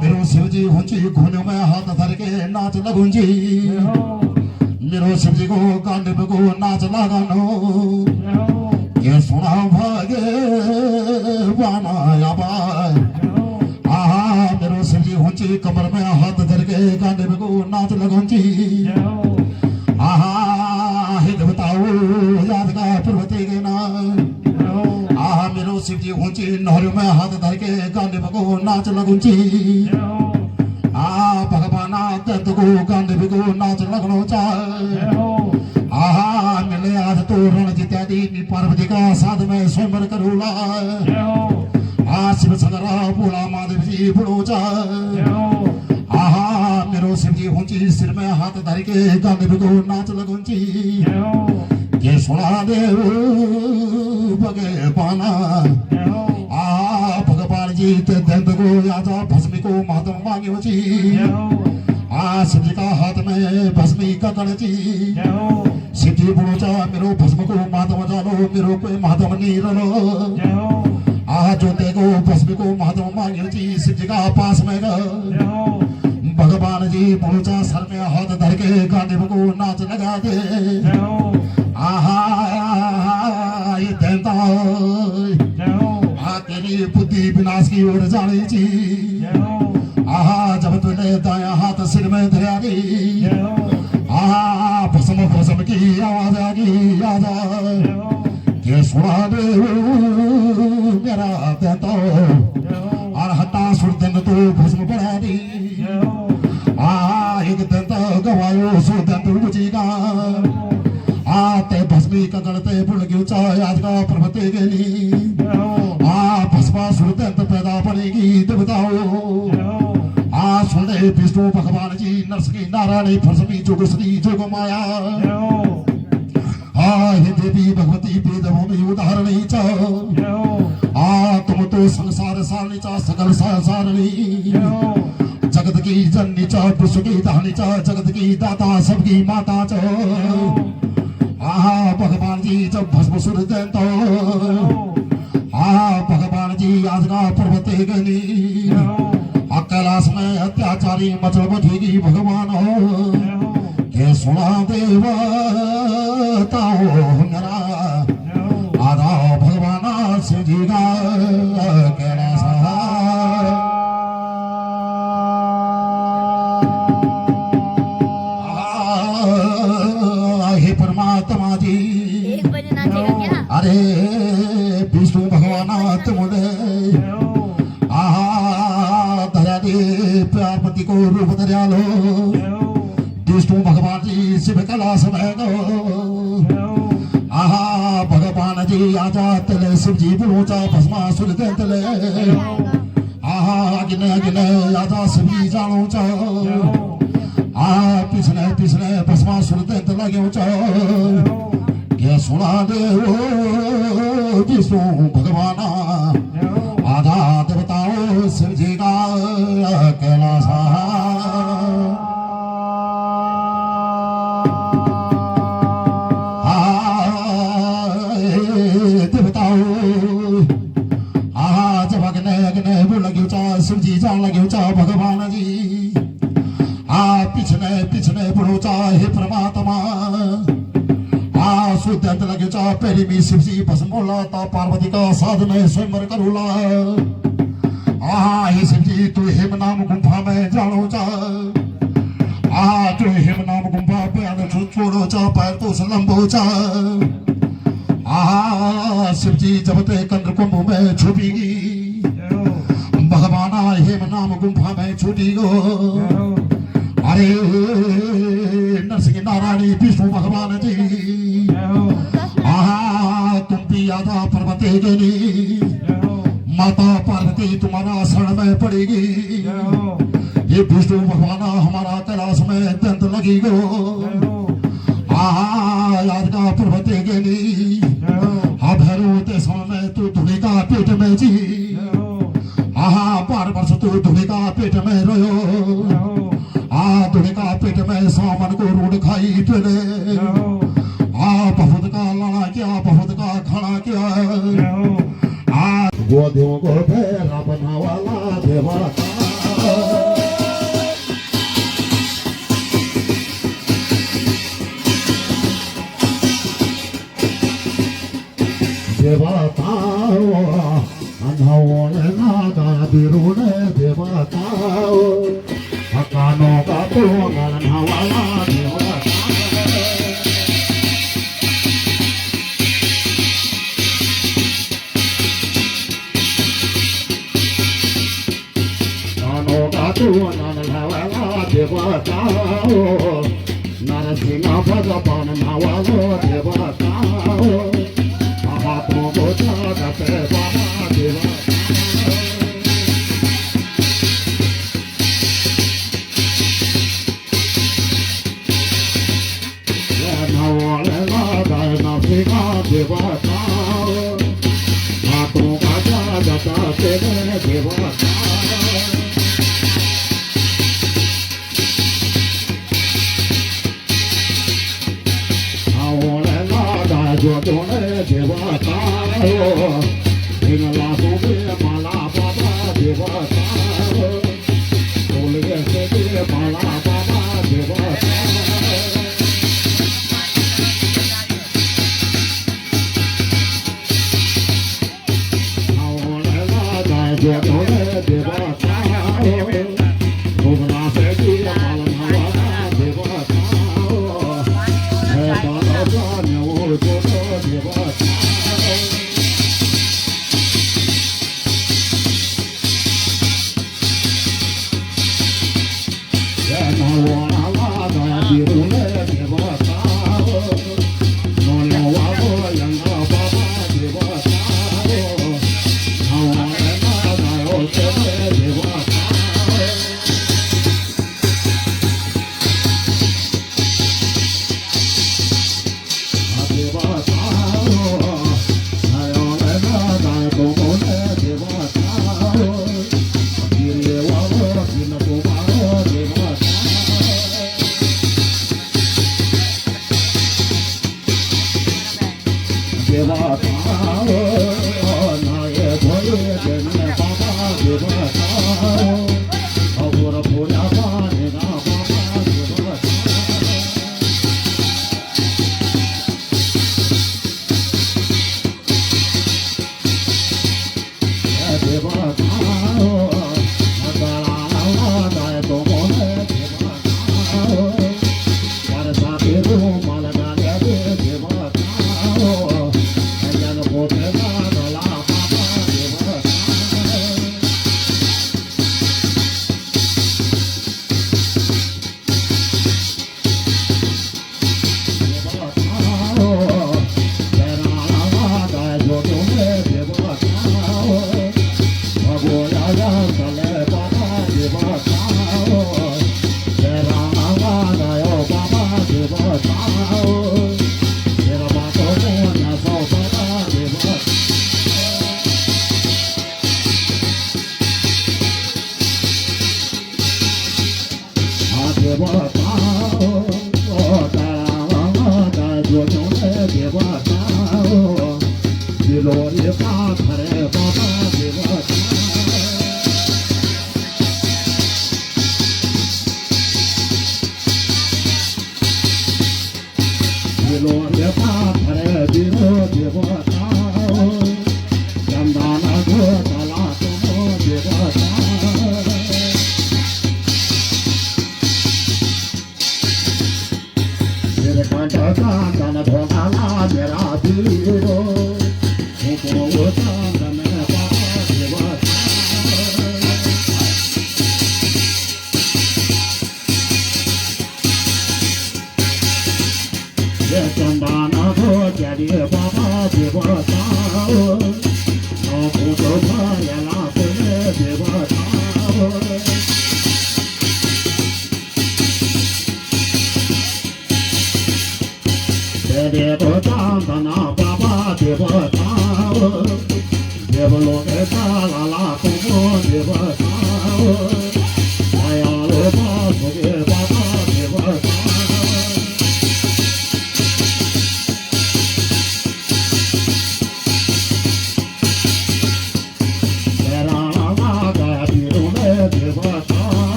मेरो शिव जी हुंजी घुनु में हाथ धर के नाच लगुंजी मेरो शिव जी को गांडीव को नाच लगानो ये सुना भागे बाना बाय मेरो शिव जी हुंची कमर में हाथ धर के गांडीव को नाच लगुंजी हे देवताओ याद का पर्वती के नाम मेरो शिव जी हुंची नहर में हाथ धर के गांडीव को नाच लगुंजी भगवान तत को गांध भी को नाच लगनो चाहे आहा मिले आज तो रण जित्या दी पार्वती का साध में स्वयंवर करूला आ शिव सगरा बोला महादेव जी बुड़ो चाहे आहा मेरो शिव जी ऊंची सिर में हाथ धर के गांध भी को नाच लगुंची ये सुना देव भगे पाना आ भगवान जी ते दंत को यादा भस्मी को महात्मा मांगे जी आ शिव जी का हाथ में भस्मी का गणजी शिव जी बोलो चा मेरो भस्म को महात्मा जानो मेरो को महात्मा नहीं रलो आ जो ते को भस्मी को महात्मा मांगे जी शिव जी का पास में भगवान जी बोलो चा सर में हाथ धर के गाने को नाच लगा दे आहा ये देवता तेरी बुद्धि विनाश की ओर जानी जी आहा जब तूने दाया हाथ सिर में धरा दी आहा भस्म भस्म की आवाज आ गई आजा ये सुना दे मेरा देवता और हटा सुर दिन तो भस्म बढ़ा दी आ एक देवता गवायो सो दिन बुझेगा आते भस्मी का गणते बुल गयो चाहे आज का पर्वते गेली आ भस्मा सुरते पैदा पड़ेगी देवताओं आ सुने विष्णु भगवान जी नरसिंह नारायण फरसमी जोगश्री जोग माया आ हे देवी भगवती वेदभूमि उदाहरणी चा आ तुम तो संसार सारणी चा सकल संसारणी जगत की जननी चा विश्व की दानी चा जगत की दाता सबकी माता चा आहा भगवान जी जब भस्म सुर देता आहा भगवान जी आज का पर्वते गनी कैलाश में अत्याचारी मचल बठेगी भगवान हो के सुना देवताओ मेरा आधा भगवान शिव जी का कैलाश हे परमात्मा जी एक बजे नाचेगा क्या? अरे विष्णु भगवान तुमने आहा धरा दे पार्वती को रूप धरा लो विष्णु भगवान जी शिव कैलाश में गो आहा भगवान जी आजा तले शिव जी बुलोचा भस्मा सुर दे तले आहा गिने गिने आजा शिव जी जानो चा आ पिछले पिछले भस्मा सुर दे तले गयो चा ये सुना दे विष्णु भगवान आधा देवताओं शिव जी का कैलाश देवताओं आहा जब अग्ने अग्ने वो लगे चा शिव जी जान लगे चा भगवान जी आ पिछले पिछले बुढ़ो चा हे परमात्मा सुदंत लगे चा पहली भी शिव जी भस्म बोला ता पार्वती का साधन स्वयंवर करूला आहा शिव जी तू हेम नाम गुंफा में जानो चा आहा तू हेम नाम गुंफा पे छोड़ो चा पैर तो लंबो चा आहा शिव जी जब ते कंद कुंभ में छुपीगी भगवान हेम नाम गुंफा में छुटी गो अरे नरसिंह नारायण विष्णु भगवान जी आहा तुम भी आधा पर्वते गेली माता पार्वती तुम्हारा शरण में पड़ेगी ये विष्णु भगवान हमारा कैलाश में दंत लगी गो आहा याद का पर्वते गेली हा भैरव ते समय तू धुनी का पेट में जी आहा 12 वर्ष तू धुनी का पेट में रोयो आ धुनी का पेट में सामन को रोड खाई तुने आ बहुत का लाना क्या बहुत का खाना क्या आ गोदियों को फेरा बना वाला देवता देवताओ अनहोने नागा बिरुने देवताओ अकानो का तो गणना वाला देवता कानो का तो गणना वाला देवता देवताओ नरसिंह भगवान नावालो देवताओ महाप्रभु जगत बाबा देवताओ नवले लागाय नरसिंह देवताओ महाप्रभु जगत देवताओ जो तोने देवताओ इन लाखों में माला बाबा देवताओ बोले से दे माला बाबा देवताओ आओले लागा जो तोने देवताओ भुवना से दे माला बाबा देवताओ है बाबा जाने वो जो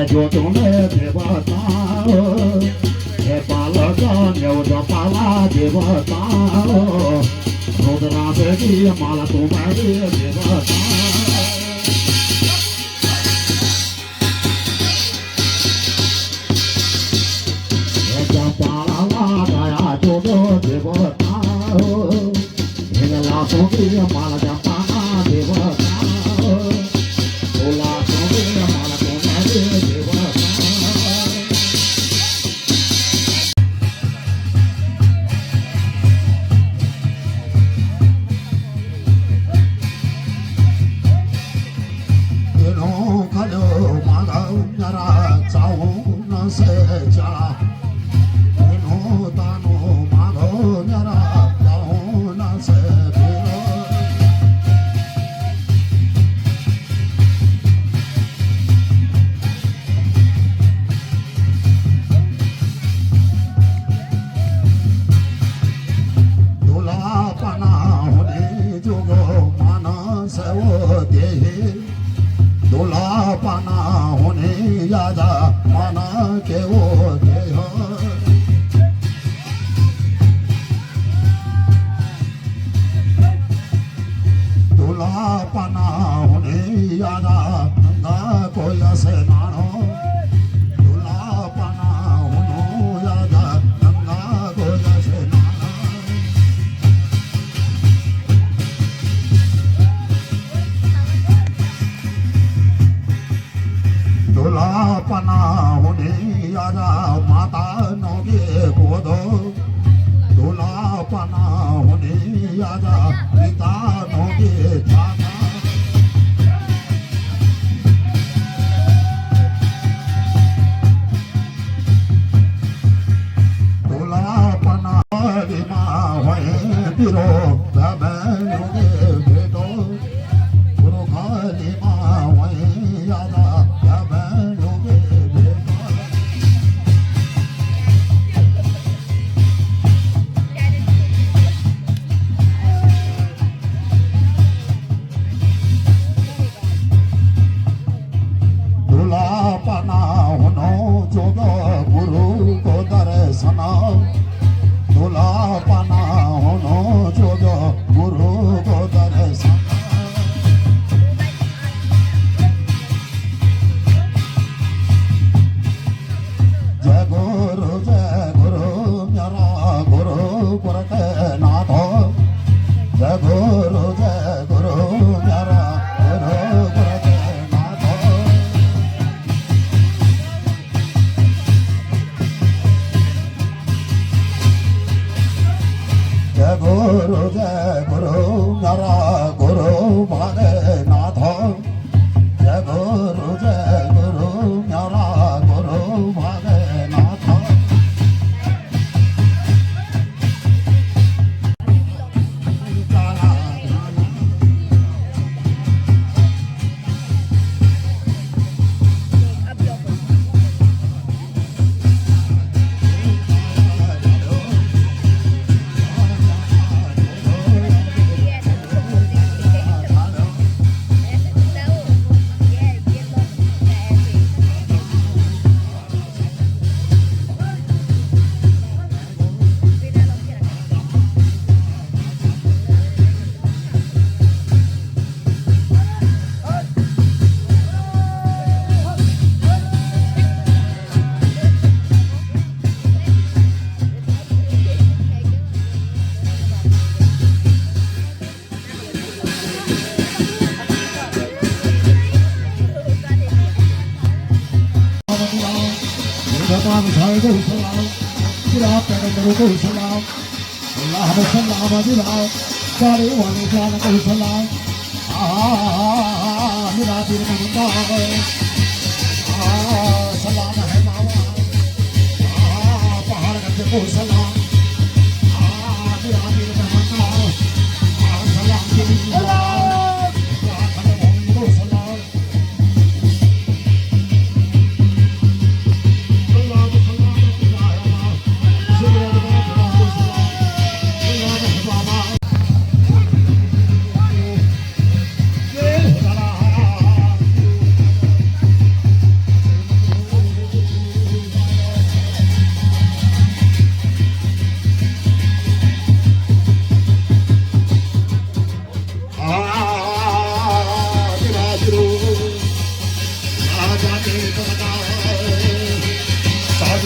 जो तुम्हें देवताओ हे पालका न्योज पाला देवताओ रुद्रा से की माला तुम्हारे देवताओ पाला जो देवताओ हिंगला सोगी माला जपाना देवताओ ओला सोगी माला तुम्हारे देवताओ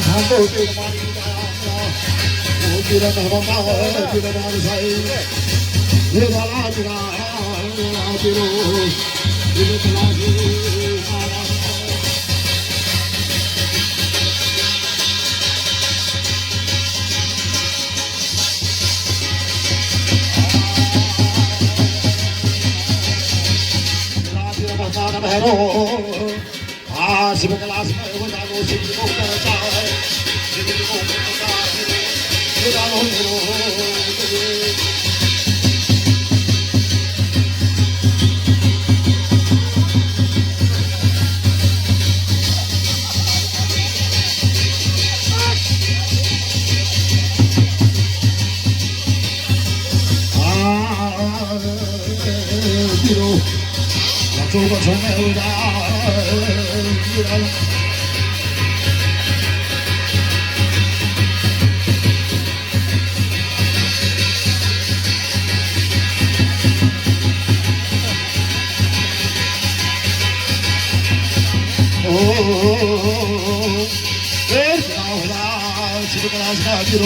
भागो तेरे मारी जाया ओ तेरा धर्मा तेरा नाम साई ये वाला तेरा तेरो ये तला के भैरो आ शिव कलाश में वो जानो शिव को करता है शिव को करता है ये जानो 조가 전해오라 오오오오오 나오라 집에 가서 기로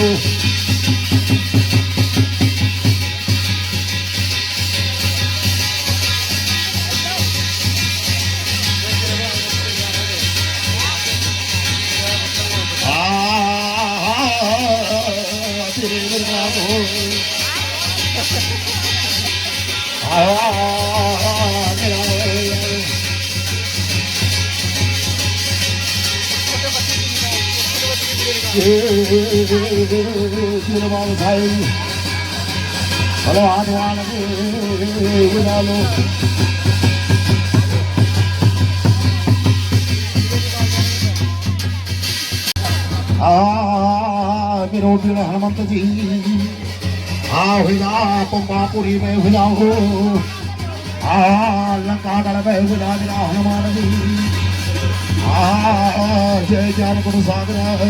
Sirvan Sai, hello, Adwan, Gunalo. Miroti Hanumantu ji, हुआ पंबापुरी में हुआ हो लंका गढ़ में हुआ मेरा हनुमान जी जय ज्ञान गुरु सागर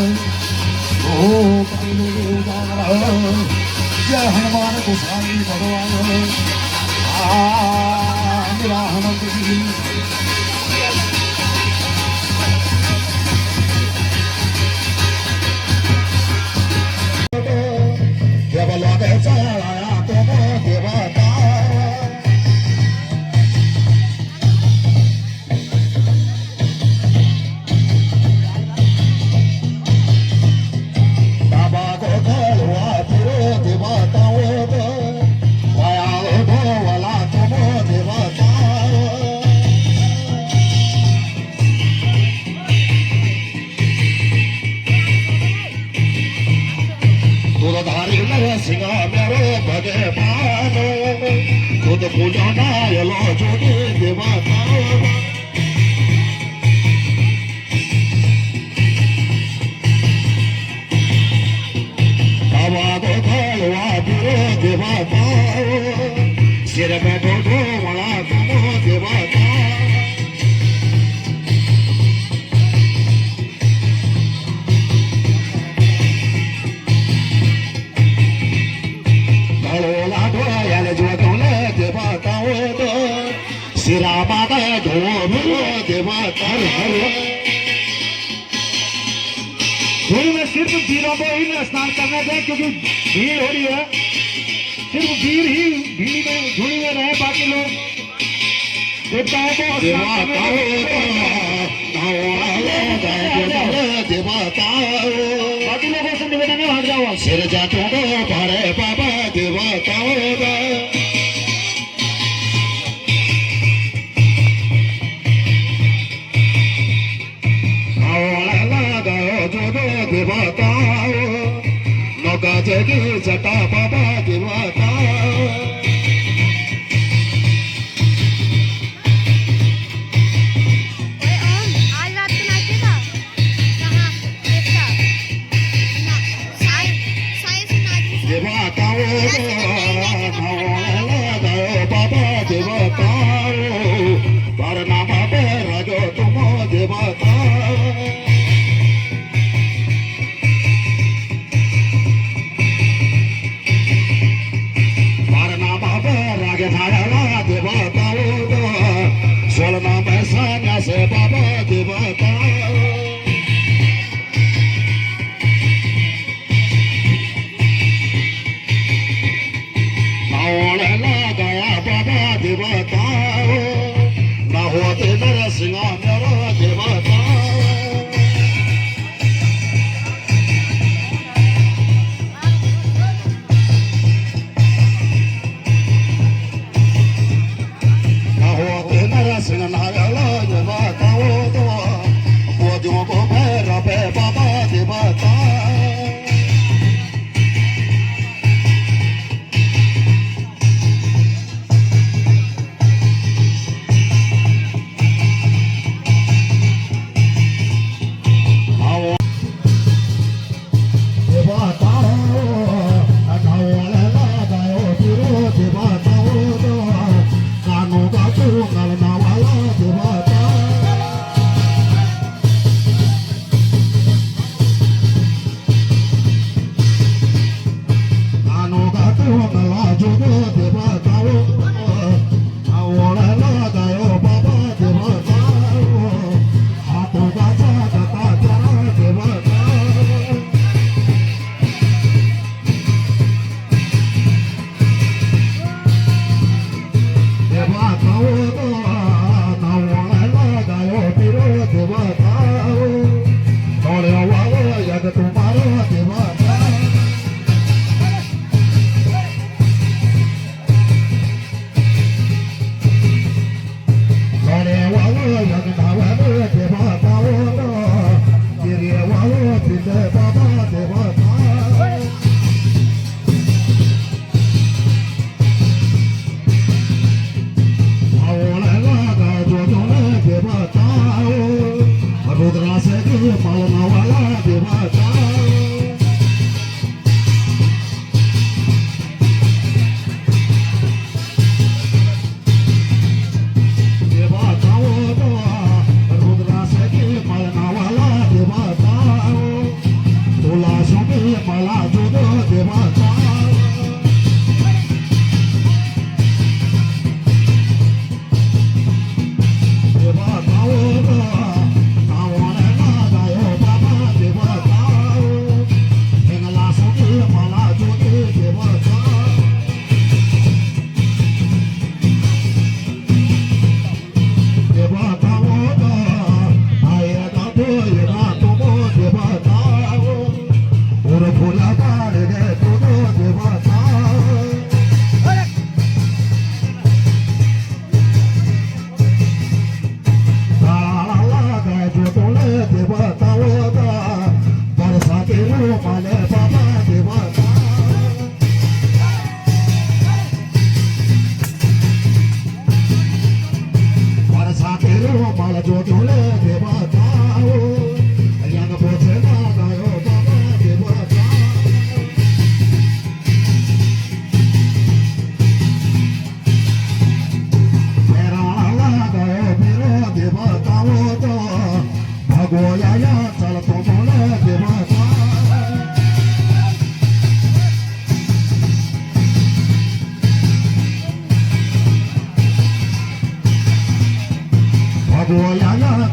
ओ जय हनुमान गोसाई भगवान मेरा हनुमंत जी सिर्फ वीरों को ही स्नान करने दें क्योंकि भीड़ हो रही है सिर्फ भीड़ ही भीड़ में धुली में रहे बाकी लोग देवताओं को बाकी लोगों से निवेदन है हट जाओ सिर जाटो पारे बाबा देवताओं जगी जटा बाबा देवता आज रात को नाचेगा कहाँ देखता साई से नाच देवता बाबा देवता पर नाम राजो तुम देवता देवता गणे वालो यज्ञ वालो देवता गिरे वालो पिंडे बाबा देवता रुद्रा से पालना वाला देवता देवताओं रुद्रा से पालना वाला देवता तुलासों में माला जो देवता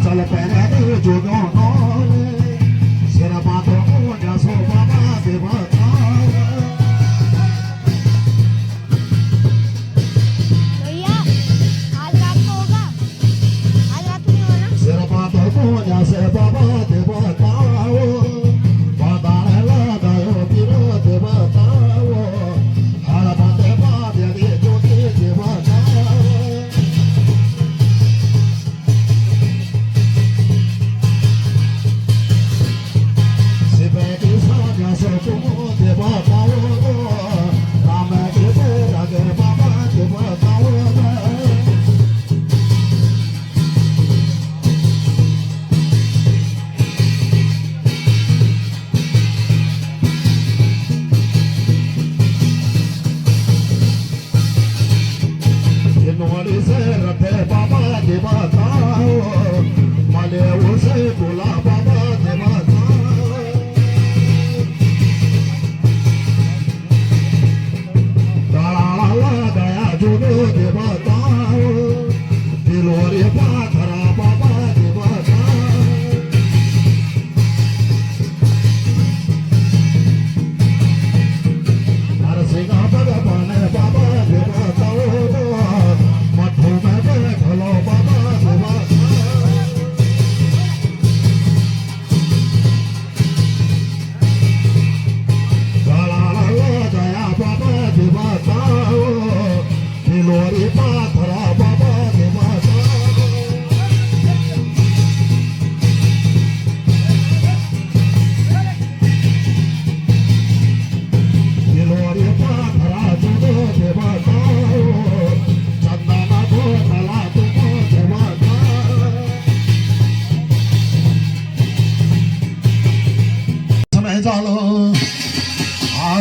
चल पहले जो सिर बातों को जसो बाबा देवता भैया आज रात को होगा, आज रात में होना। सिर बातों को जैसे बाबा देवता बादार लगायो पीरो देवता हर बाते बात यदि ज्योति देवता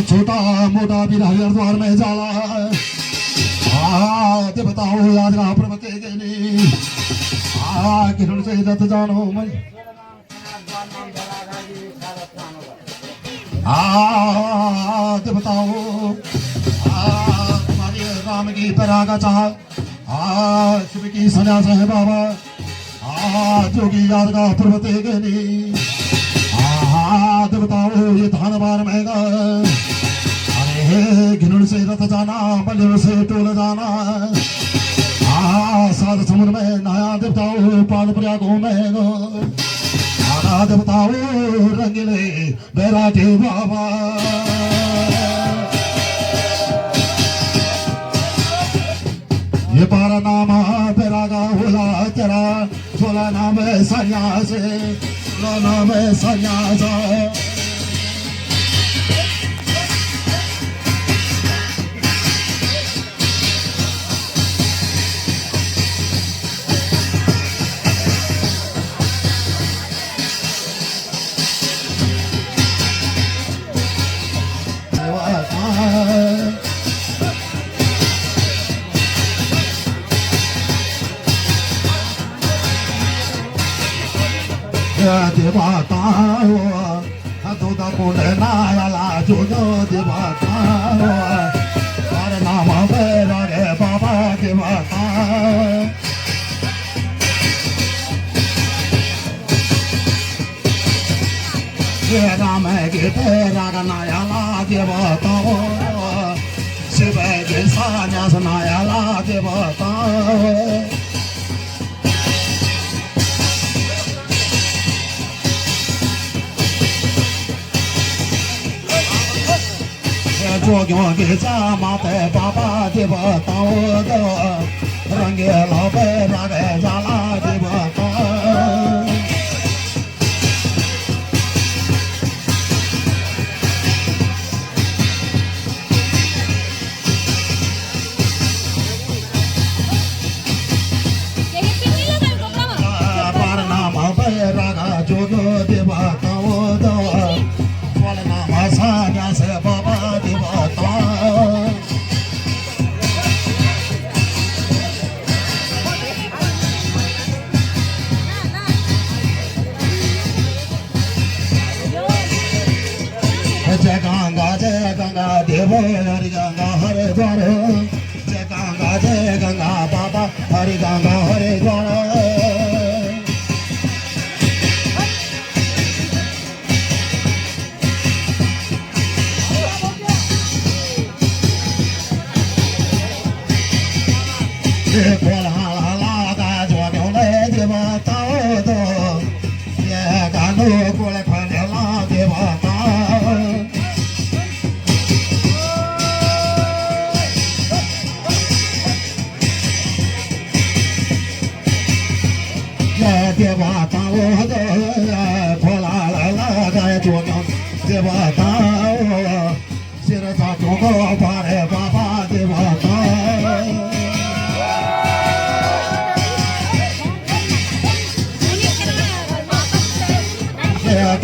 छोटा मोटा बिना द्वार में जाला बताओ आज का प्रवते गेली किरण से दत्त जानो मन बताओ तुम्हारी राम की परागा चाह शिव की सन्यास है बाबा जोगी याद का प्रवते गेली बताओ ये धान बार महंगा घिनुड़ से रथ जाना बलियों से टोल जाना साध समुद्र में नया देवताओं पाल प्रयागों में नाना देवताओं रंगीले बैरागे बाबा ये पारा नामा बैरागा होला तेरा सोला नाम सन्यास सोला नाम सन्यास देवताओ दूधा कुंड नायला जोजो देवताओ हर नाम बैरागे बाबा देवताओ ये नाम के बैराग नायला देवताओ शिव के सान्यास नायला देवताओ जोगियों के जामाते बाबा देवताओं दो रंगे लावे रागे जाला देवताओं पारनाम बैरागा जोगो देवताओं दो फलनाम सान्यास बाबा देवताओं जय गंगा देव हरि गंगा हरे द्वार जय गंगा बाबा हरि गंगा हरे द्वार बोल हाला का जो ले देवताओ दो ये गानो बोले खाने ला देवताओ देवताओ भोला लगा जो देवताओ सिर जातों को पारे बाबा देवताओ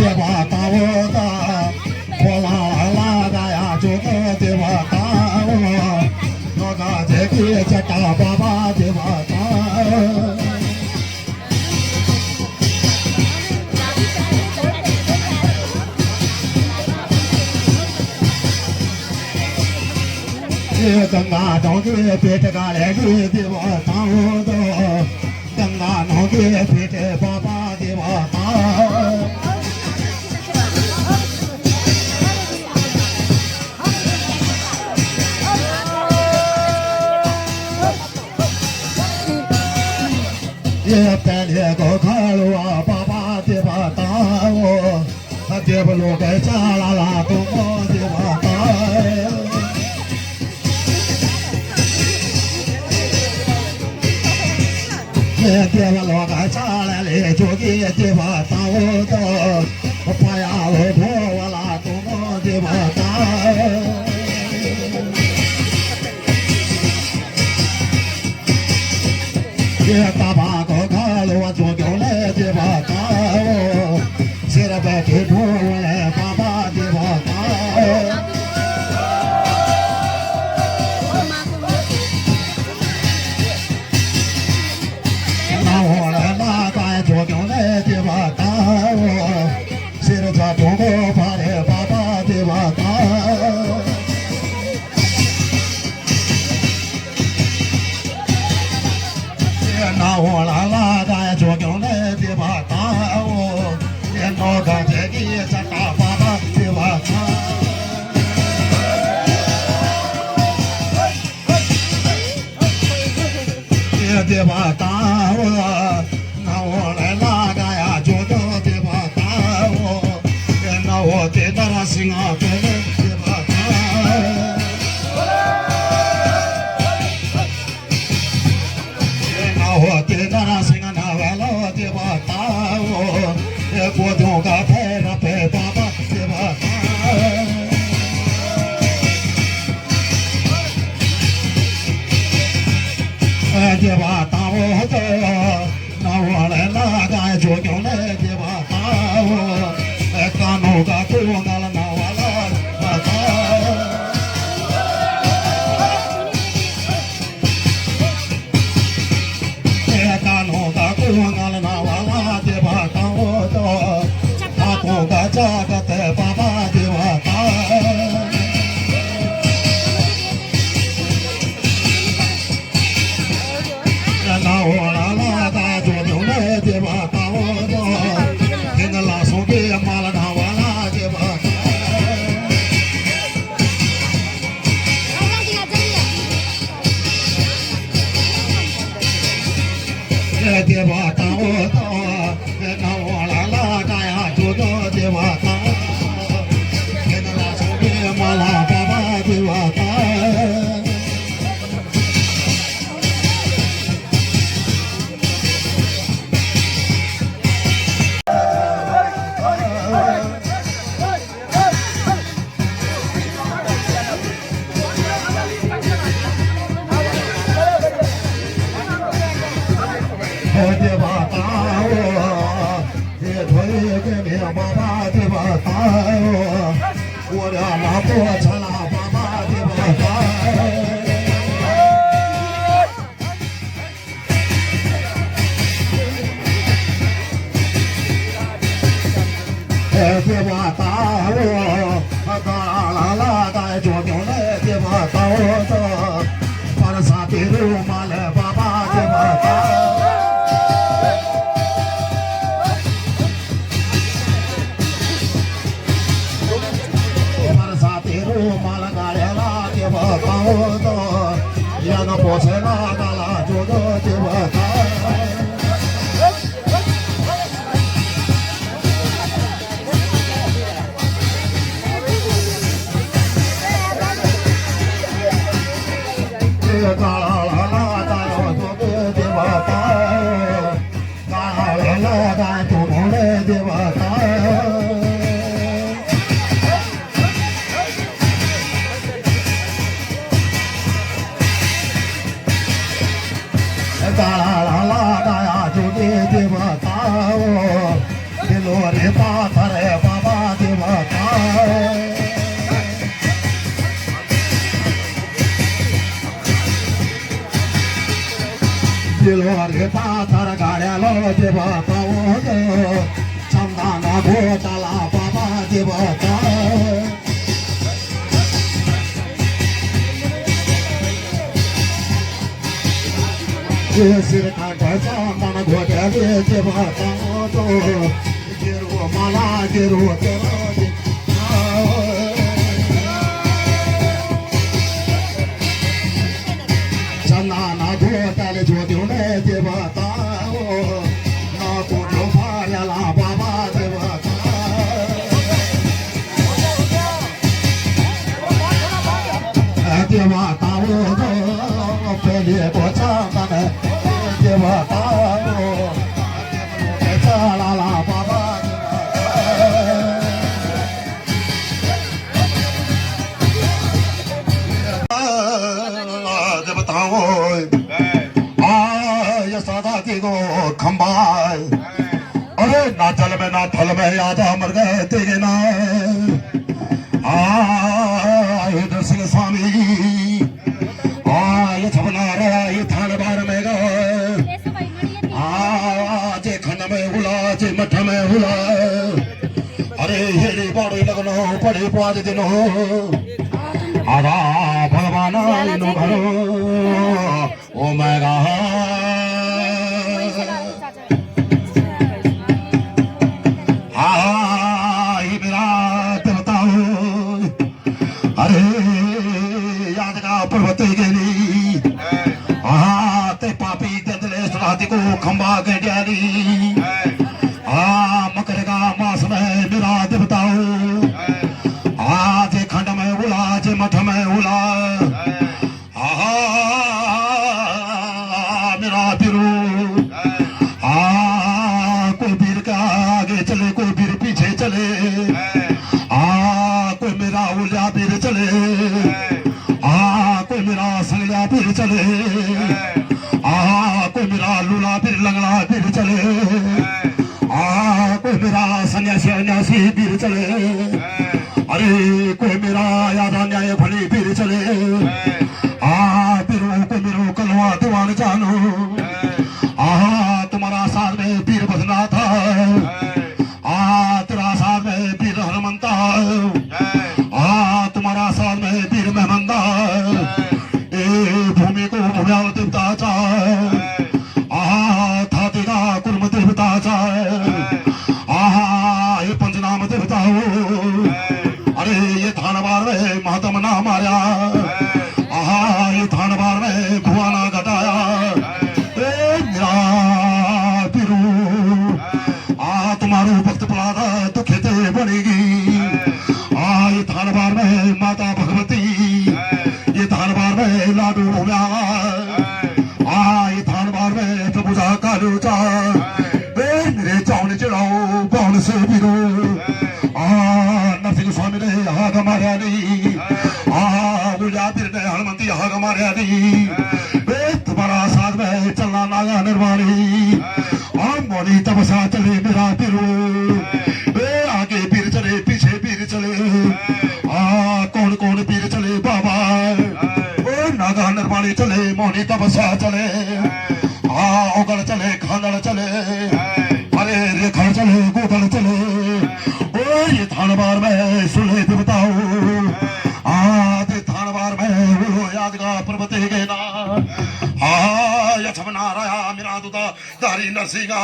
देवताओ का भोला लगाया जो देवताओ लगा देखिए चटा बाबा देवताओ गंगा नौके पेट गाले देवताओं दो गंगा नौके पेट बाबा देवताओं ये पहले को खालुआ बाबा देवताओं देव लोग चाला तुम देवताओं देव लोग चाले जोगी देवताओं तो पाया भोला तुम देवताओं ये तबा को खालो जोगियों ले देवताओं सिर बैठे भोले बाबा देवताओं जोगियों ने देवताओं सिर जातों को पारे बाबा देवताओं नावड़ा लगाए जोगियों ने देवताओं ये नौका जगी चटा बाबा देवताओं ये देवताओं नावड़ा लगाया जो देवताओं सिंहा के देवता ना होते नारा सिंह ना वाला देवता ये गोदों का पैर पे बाबा देवता देवताओं तो नवाले लगाए जो क्यों ने देवताओं कानों का कुंगल नवाला कानों का कुंगल नवाला देवताओं तो हाथों का जागत बाबा देवता नावला लागा जो ने देवताओं तो हिंगला सोगे माल नावला देवता देवताओं तो नावला लागा जो देवताओं हिंगला सोगे माला बाबा देवता सिर काटा चांदन घोटे देवताओं तो गिरो माला गिरो चंदना घोटाले जो ने देवताओं ना को भाला बाबा देवता देवताओं तो पहले को चांदन देवताओं चला बाबा देवताओं ये सदा की गो खंबा अरे ना जल में ना थल में याद मर गए तेरे ना सिंह स्वामी ये छपना रहा ये थान बार में गए जे खंड में हुला जे मठ में हुला अरे हेड़ी बड़ी लगनो पड़ी पाँच दिन हो आधा भगवान नो घरो ओ मेरा अरे याद का पर्वत गेली ते पापी ददलेश रात को खंबा के डाली मकर का मास में मेरा देवताओ चले कोई मेरा संगला फिर चले कोई मेरा लूला फिर लंगड़ा फिर चले कोई मेरा सन्यासी अन्यासी फिर चले अरे कोई मेरा यादा न्याय भली फिर चले फिर को मेरो कलवा दीवान जानो तुम्हारा साथ में पीर बजना था तेरा साथ में पीर हनुमंता तुम्हारा साथ में पीर मेहमंदा भूमि को भूम्याल देवता चाहे था तेरा कुर्म देवता चाहे ये पंचनाम देवता हो अरे ये थानवार में महात्म ना मारा ये थानवार में भुआना घटाया मेरा पिरू तुम्हारो भक्त पलादा तो खेते बनेगी ये थानवार में माता भगवती ये थानवार में लाडू भूम्या ये थानवार में प्रभु जा कालू जा मेरे चावने चढ़ाओ कौन से बिरो नरसिंह स्वामी ने हाथ मारा नहीं मुझे ने हनुमंती हाथ मारा नहीं तुम्हारा साथ में चलना नागा निर्वाणी मोनी तपसा चले मेरा पिरो आगे पीर चले पीछे पीर चले कौन कौन पीर चले बाबा नागा निर्वाणी चले मोनी तपसा चले ओगल चले खानड़ चले अरे रेखा चले गोगल चले ये थानवार में सुले देवताओ थानवार में वो यादगा पर्वत गए ना यथमना रहा मेरा दुदा दारी नरसिंगा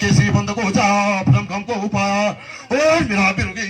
किसी बंद को जा ब्रह्म को पाया मेरा बिरुगी